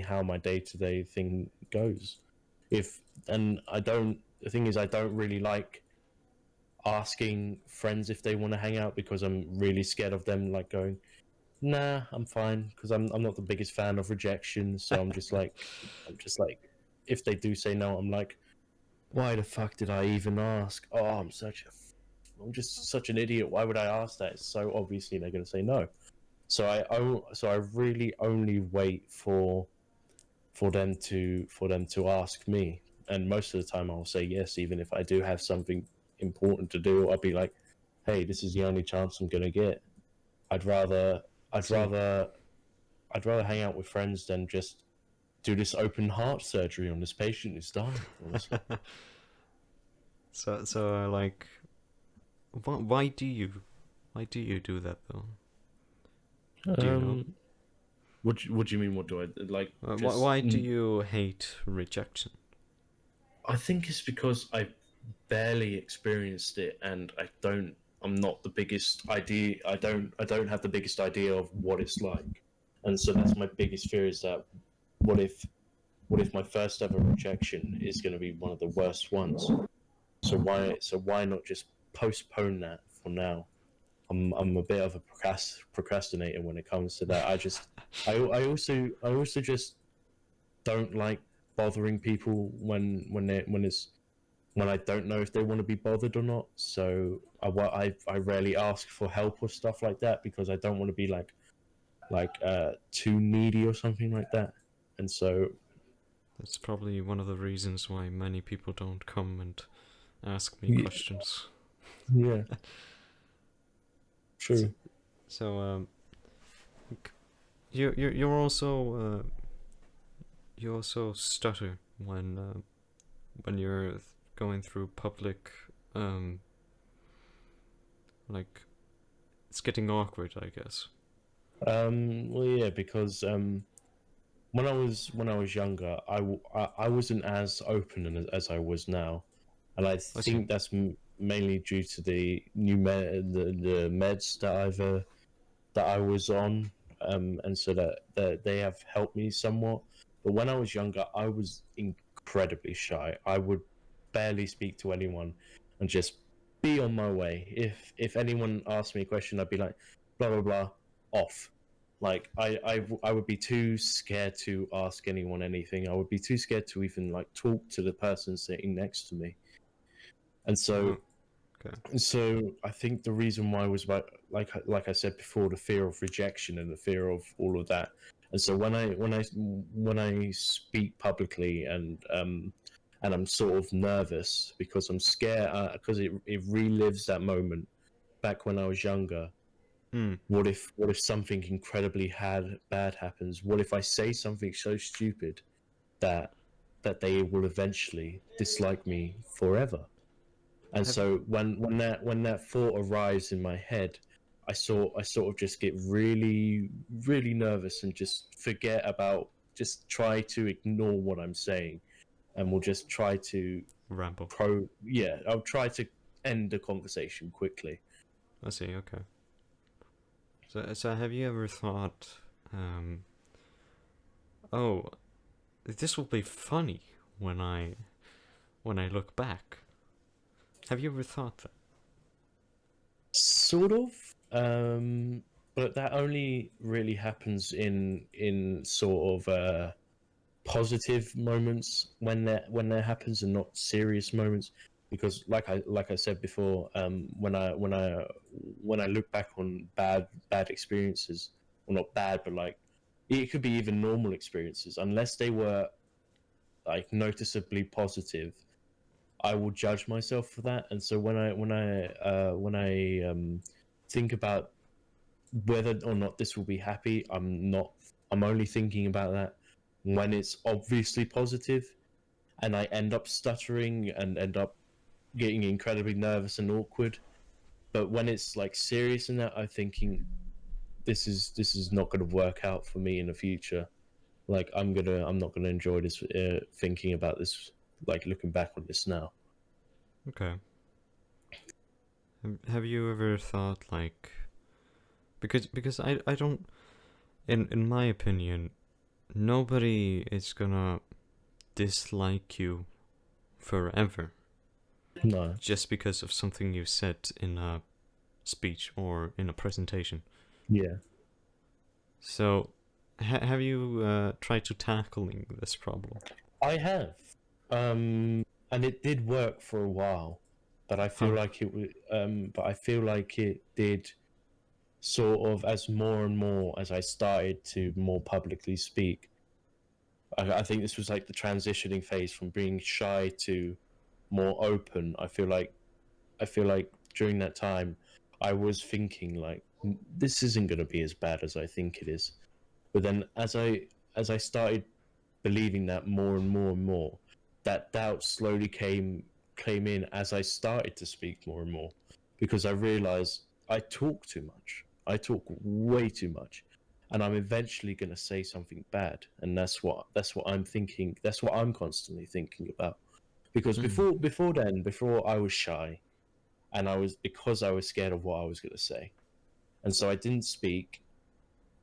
[SPEAKER 2] how my day to day thing goes. If and I don't The thing is I don't really like asking friends if they want to hang out because I'm really scared of them like going, nah, I'm fine, because I'm not the biggest fan of rejection. So I'm just like if they do say no, I'm like, why the fuck did I even ask? Oh, I'm just such an idiot. Why would I ask that? It's so obviously they're going to say no. So I really only wait for them to ask me, and most of the time I'll say yes, even if I do have something important to do. I'll be like, hey, this is the only chance I'm gonna get. I'd rather
[SPEAKER 1] See.
[SPEAKER 2] I'd rather hang out with friends than just do this open heart surgery on this patient who's dying. Honestly.
[SPEAKER 1] So like, why do you do that though? Do you know?
[SPEAKER 2] Um, what do you mean? What do I like? Just
[SPEAKER 1] Why do you hate rejection?
[SPEAKER 2] I think it's because I barely experienced it, and I'm not the biggest idea. I don't have the biggest idea of what it's like, and so that's my biggest fear is that what if what if my first ever rejection is going to be one of the worst ones? So why not just postpone that for now? I'm a bit of a procrastinator when it comes to that. I also just don't like bothering people when I don't know if they want to be bothered or not. So I rarely ask for help or stuff like that because I don't want to be too needy or something like that. And so
[SPEAKER 1] That's probably one of the reasons why many people don't come and ask me
[SPEAKER 2] yeah,
[SPEAKER 1] questions.
[SPEAKER 2] yeah,
[SPEAKER 1] So,
[SPEAKER 2] true.
[SPEAKER 1] so you also stutter when you're going through public, um like it's getting awkward, I guess.
[SPEAKER 2] Well, yeah, because when I was younger, I wasn't as open as I was now, and I
[SPEAKER 1] I see.
[SPEAKER 2] think that's mainly due to the the meds that I was on, and so that they have helped me somewhat. But when I was younger, I was incredibly shy. I would barely speak to anyone, and just be on my way. If anyone asked me a question, I'd be like, blah blah blah, off. Like I would be too scared to ask anyone anything. I would be too scared to even like talk to the person sitting next to me. And
[SPEAKER 1] Oh, okay.
[SPEAKER 2] so I think the reason why was about like I said before, the fear of rejection and the fear of all of that. And so when I speak publicly and I'm sort of nervous because I'm scared because it relives that moment back when I was younger.
[SPEAKER 1] Hmm.
[SPEAKER 2] What if something incredibly bad happens? What if I say something so stupid that they will eventually dislike me forever? And
[SPEAKER 1] Have
[SPEAKER 2] so when that thought arrives in my head, I sort of just get really nervous and just forget about just try to ignore what I'm saying, and we'll just try to
[SPEAKER 1] ramble.
[SPEAKER 2] I'll try to end the conversation quickly.
[SPEAKER 1] I see. Okay. So have you ever thought, um, oh, this will be funny when I look back? Have you ever thought that?
[SPEAKER 2] Sort of, but that only really happens in sort of positive moments when that happens and not serious moments, because like I said before, when I look back on bad experiences, well, not bad, but like it could be even normal experiences, unless they were like noticeably positive, I will judge myself for that. And so when I think about whether or not this will be happy, I'm only thinking about that when it's obviously positive, and I end up stuttering and end up getting incredibly nervous and awkward. But when it's like serious in that, I'm thinking this is not going to work out for me in the future. Like I'm not gonna enjoy this thinking about this, like looking back on this now.
[SPEAKER 1] Okay. Have you ever thought like, because I don't, in my opinion, nobody is gonna dislike you forever
[SPEAKER 2] No.
[SPEAKER 1] just because of something you said in a speech or in a presentation.
[SPEAKER 2] Yeah.
[SPEAKER 1] So, have you tried to tackling this problem?
[SPEAKER 2] I have, and it did work for a while, but I feel
[SPEAKER 1] How?
[SPEAKER 2] like but I feel like it did sort of as more and more as I started to more publicly speak. I think this was like the transitioning phase from being shy to more open. I feel like during that time, I was thinking like this isn't going to be as bad as I think it is, But then as I started believing that more and more and more, that doubt slowly came in as I started to speak more and more, because I realized I talk too much. I talk way too much, and I'm eventually going to say something bad, and that's what I'm thinking. That's what I'm constantly thinking about. Because
[SPEAKER 1] Mm.
[SPEAKER 2] before I was shy, and because I was scared of what I was going to say, and so I didn't speak.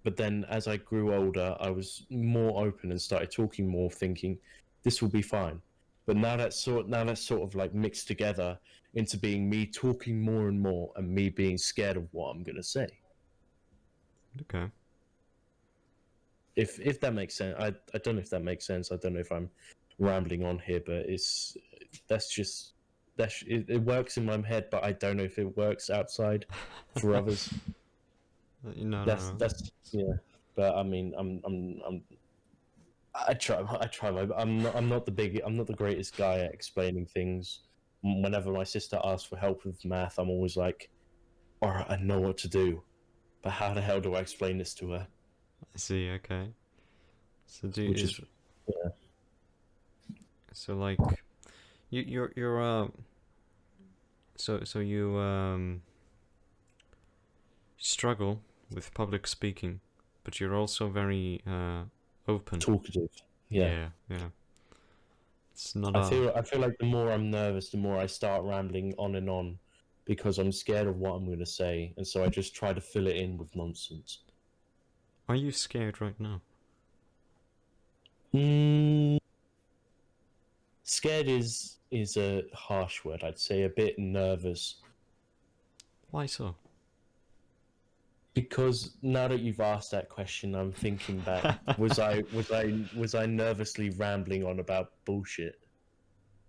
[SPEAKER 2] But then as I grew older, I was more open and started talking more, thinking this will be fine. But now that's sort of like mixed together into being me talking more and more, and me being scared of what I'm gonna say.
[SPEAKER 1] Okay.
[SPEAKER 2] If that makes sense, I don't know if that makes sense. I don't know if I'm rambling on here, but that's just it works in my head, but I don't know if it works outside for others.
[SPEAKER 1] No, no,
[SPEAKER 2] That's
[SPEAKER 1] no.
[SPEAKER 2] that's yeah. But I mean, I try my. I'm not the greatest guy at explaining things. Whenever my sister asks for help with math, I'm always like, "All right, I know what to do, but how the hell do I explain this to her?"
[SPEAKER 1] I see. Okay. So do
[SPEAKER 2] Which
[SPEAKER 1] is
[SPEAKER 2] is, yeah,
[SPEAKER 1] so like you're so you struggle with public speaking, but you're also very open.
[SPEAKER 2] talkative. Yeah,
[SPEAKER 1] Yeah, yeah. It's not
[SPEAKER 2] I
[SPEAKER 1] a.
[SPEAKER 2] feel I feel like the more I'm nervous, the more I start rambling on and on, because I'm scared of what I'm going to say, and so I just try to fill it in with nonsense.
[SPEAKER 1] Are you scared right now?
[SPEAKER 2] Mm, scared is a harsh word. I'd say a bit nervous.
[SPEAKER 1] Why so?
[SPEAKER 2] Because now that you've asked that question, I'm thinking back. Was I nervously rambling on about bullshit?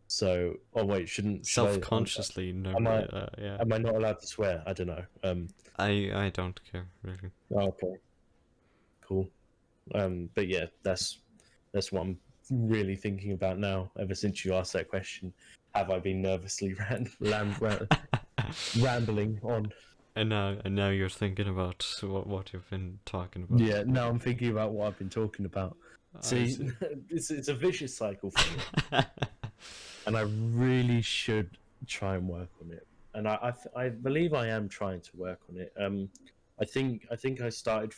[SPEAKER 2] So, oh wait, should I?
[SPEAKER 1] Self-consciously, no.
[SPEAKER 2] Am I
[SPEAKER 1] Yeah.
[SPEAKER 2] am I not allowed to swear? I don't know.
[SPEAKER 1] I don't care really.
[SPEAKER 2] Okay, cool. But yeah, that's what I'm really thinking about now. Ever since you asked that question, have I been nervously rambling on?
[SPEAKER 1] And now you're thinking about what you've been talking about.
[SPEAKER 2] Yeah, now I'm thinking about what I've been talking about.
[SPEAKER 1] I
[SPEAKER 2] See,
[SPEAKER 1] see.
[SPEAKER 2] it's a vicious cycle for me, and I really should try and work on it. And I believe I am trying to work on it. I think I started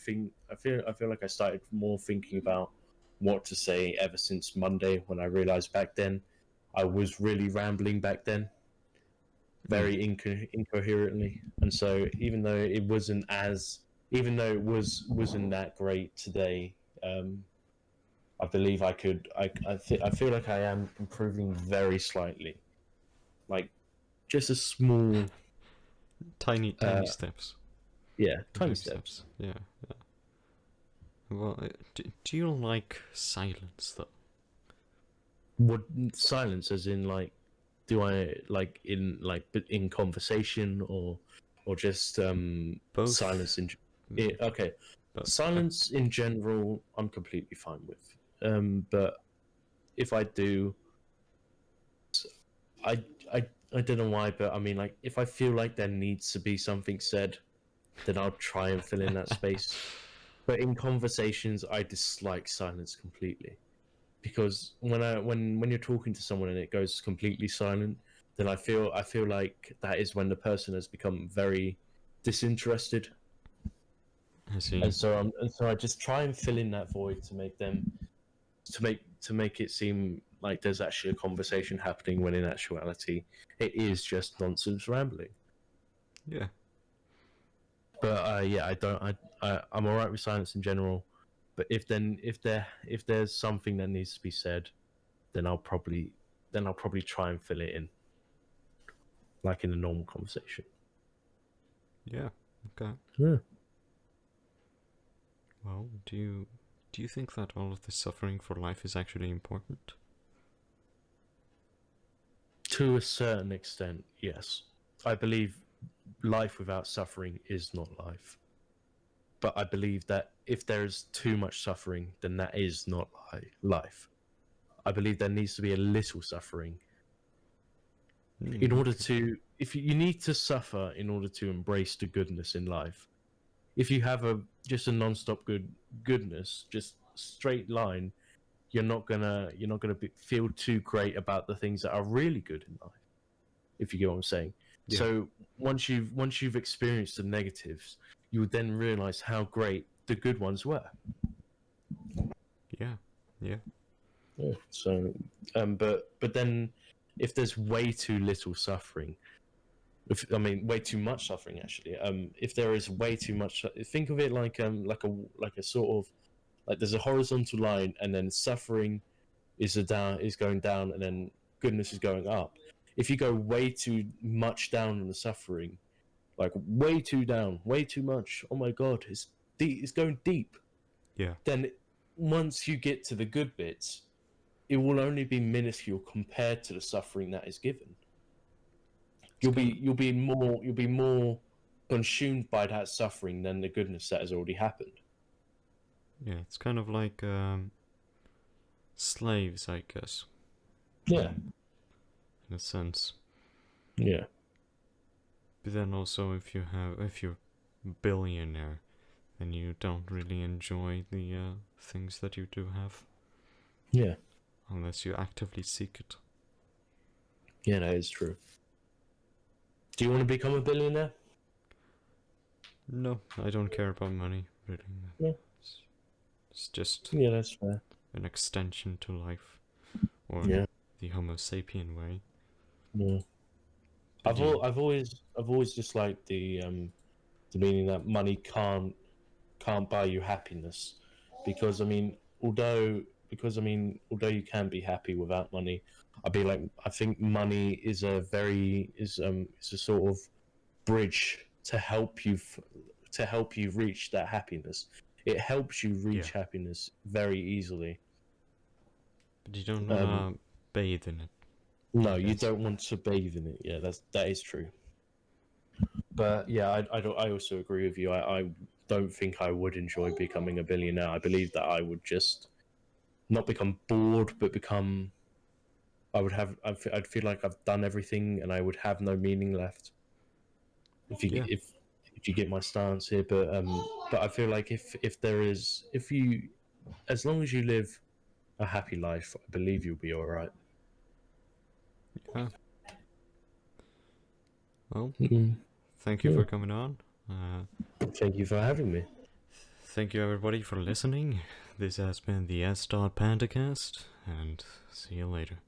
[SPEAKER 2] I feel like I started more thinking about what to say ever since Monday, when I realized back then I was really rambling back then,
[SPEAKER 1] Mm.
[SPEAKER 2] very incoherently. And so even though it wasn't that great today, I believe I feel like I am improving very slightly, like just a small,
[SPEAKER 1] Tiny
[SPEAKER 2] uh,
[SPEAKER 1] steps.
[SPEAKER 2] yeah, tiny
[SPEAKER 1] Baby
[SPEAKER 2] steps.
[SPEAKER 1] steps. Yeah. Well, do you like silence though?
[SPEAKER 2] What silence, as in like, do I in conversation, or just
[SPEAKER 1] Both.
[SPEAKER 2] silence in?
[SPEAKER 1] Mm,
[SPEAKER 2] Okay,
[SPEAKER 1] both. Okay.
[SPEAKER 2] silence in general, I'm completely fine with. But if I do, I I I don't know why, but I mean, like, if I feel like there needs to be something said, then I'll try and fill in that space. But in conversations, I dislike silence completely, because when you're talking to someone and it goes completely silent, then I feel like that is when the person has become very disinterested,
[SPEAKER 1] I see.
[SPEAKER 2] and so I just try and fill in that void to make them to make it seem like there's actually a conversation happening, when in actuality it is just nonsense rambling.
[SPEAKER 1] Yeah.
[SPEAKER 2] But yeah, I'm all right with silence in general. But if there's something that needs to be said, then I'll probably try and fill it in, like in a normal conversation.
[SPEAKER 1] Yeah. Okay.
[SPEAKER 2] Yeah.
[SPEAKER 1] Well, do you think that all of this suffering for life is actually important?
[SPEAKER 2] To a certain extent, yes. I believe life without suffering is not life. But I believe that if there is too much suffering, then that is not life. I believe there needs to be a little suffering in order
[SPEAKER 1] Okay.
[SPEAKER 2] to, if you need to suffer in order to embrace the goodness in life, if you have just a non-stop goodness, just straight line, you're not gonna feel too great about the things that are really good in life, if you get what I'm saying.
[SPEAKER 1] Yeah.
[SPEAKER 2] So once you've experienced the negatives, you would then realize how great the good ones were.
[SPEAKER 1] Yeah. Yeah.
[SPEAKER 2] Yeah. So, but then, if there's way too little suffering, way too much suffering actually. If there is way too much, think of it like a sort of like there's a horizontal line, and then suffering is going down, and then goodness is going up. If you go way too much down on the suffering, like way too down, way too much, oh my god, it's deep, it's going deep.
[SPEAKER 1] Yeah.
[SPEAKER 2] Then once you get to the good bits, it will only be minuscule compared to the suffering that is given. You'll be more consumed by that suffering than the goodness that has already happened.
[SPEAKER 1] Yeah, it's kind of like slaves, I guess,
[SPEAKER 2] Yeah,
[SPEAKER 1] in a sense.
[SPEAKER 2] yeah,
[SPEAKER 1] But then also, if you're a billionaire, then you don't really enjoy the things that you do have,
[SPEAKER 2] yeah,
[SPEAKER 1] unless you actively seek it.
[SPEAKER 2] yeah. That is true. Do you want to become a billionaire?
[SPEAKER 1] No, I don't care about money, really.
[SPEAKER 2] Yeah.
[SPEAKER 1] It's just
[SPEAKER 2] Yeah, that's fair.
[SPEAKER 1] an extension to life, or
[SPEAKER 2] Yeah,
[SPEAKER 1] the Homo sapien way.
[SPEAKER 2] yeah.
[SPEAKER 1] But you,
[SPEAKER 2] I've always disliked the meaning that money can't buy you happiness, because although you can be happy without money, I think money is is a sort of bridge to help you reach that happiness. It helps you reach
[SPEAKER 1] yeah,
[SPEAKER 2] happiness very easily.
[SPEAKER 1] but you don't
[SPEAKER 2] Um,
[SPEAKER 1] wanna bathe in it, I
[SPEAKER 2] no, you
[SPEAKER 1] guess.
[SPEAKER 2] don't want to bathe in it. Yeah, that is true. But yeah, I also agree with you. I don't think I would enjoy becoming a billionaire. I believe that I would just not become bored, but become. I'd feel like I've done everything, and I would have no meaning left. If you
[SPEAKER 1] Yeah,
[SPEAKER 2] if you get my stance here, but I feel like if you, as long as you live a happy life, I believe you'll be all right.
[SPEAKER 1] yeah. Well,
[SPEAKER 2] Mm,
[SPEAKER 1] thank you
[SPEAKER 2] yeah.
[SPEAKER 1] for coming on. Uh,
[SPEAKER 2] Thank you for having me.
[SPEAKER 1] Thank you everybody for listening. This has been the S. PandaCast, and see you later.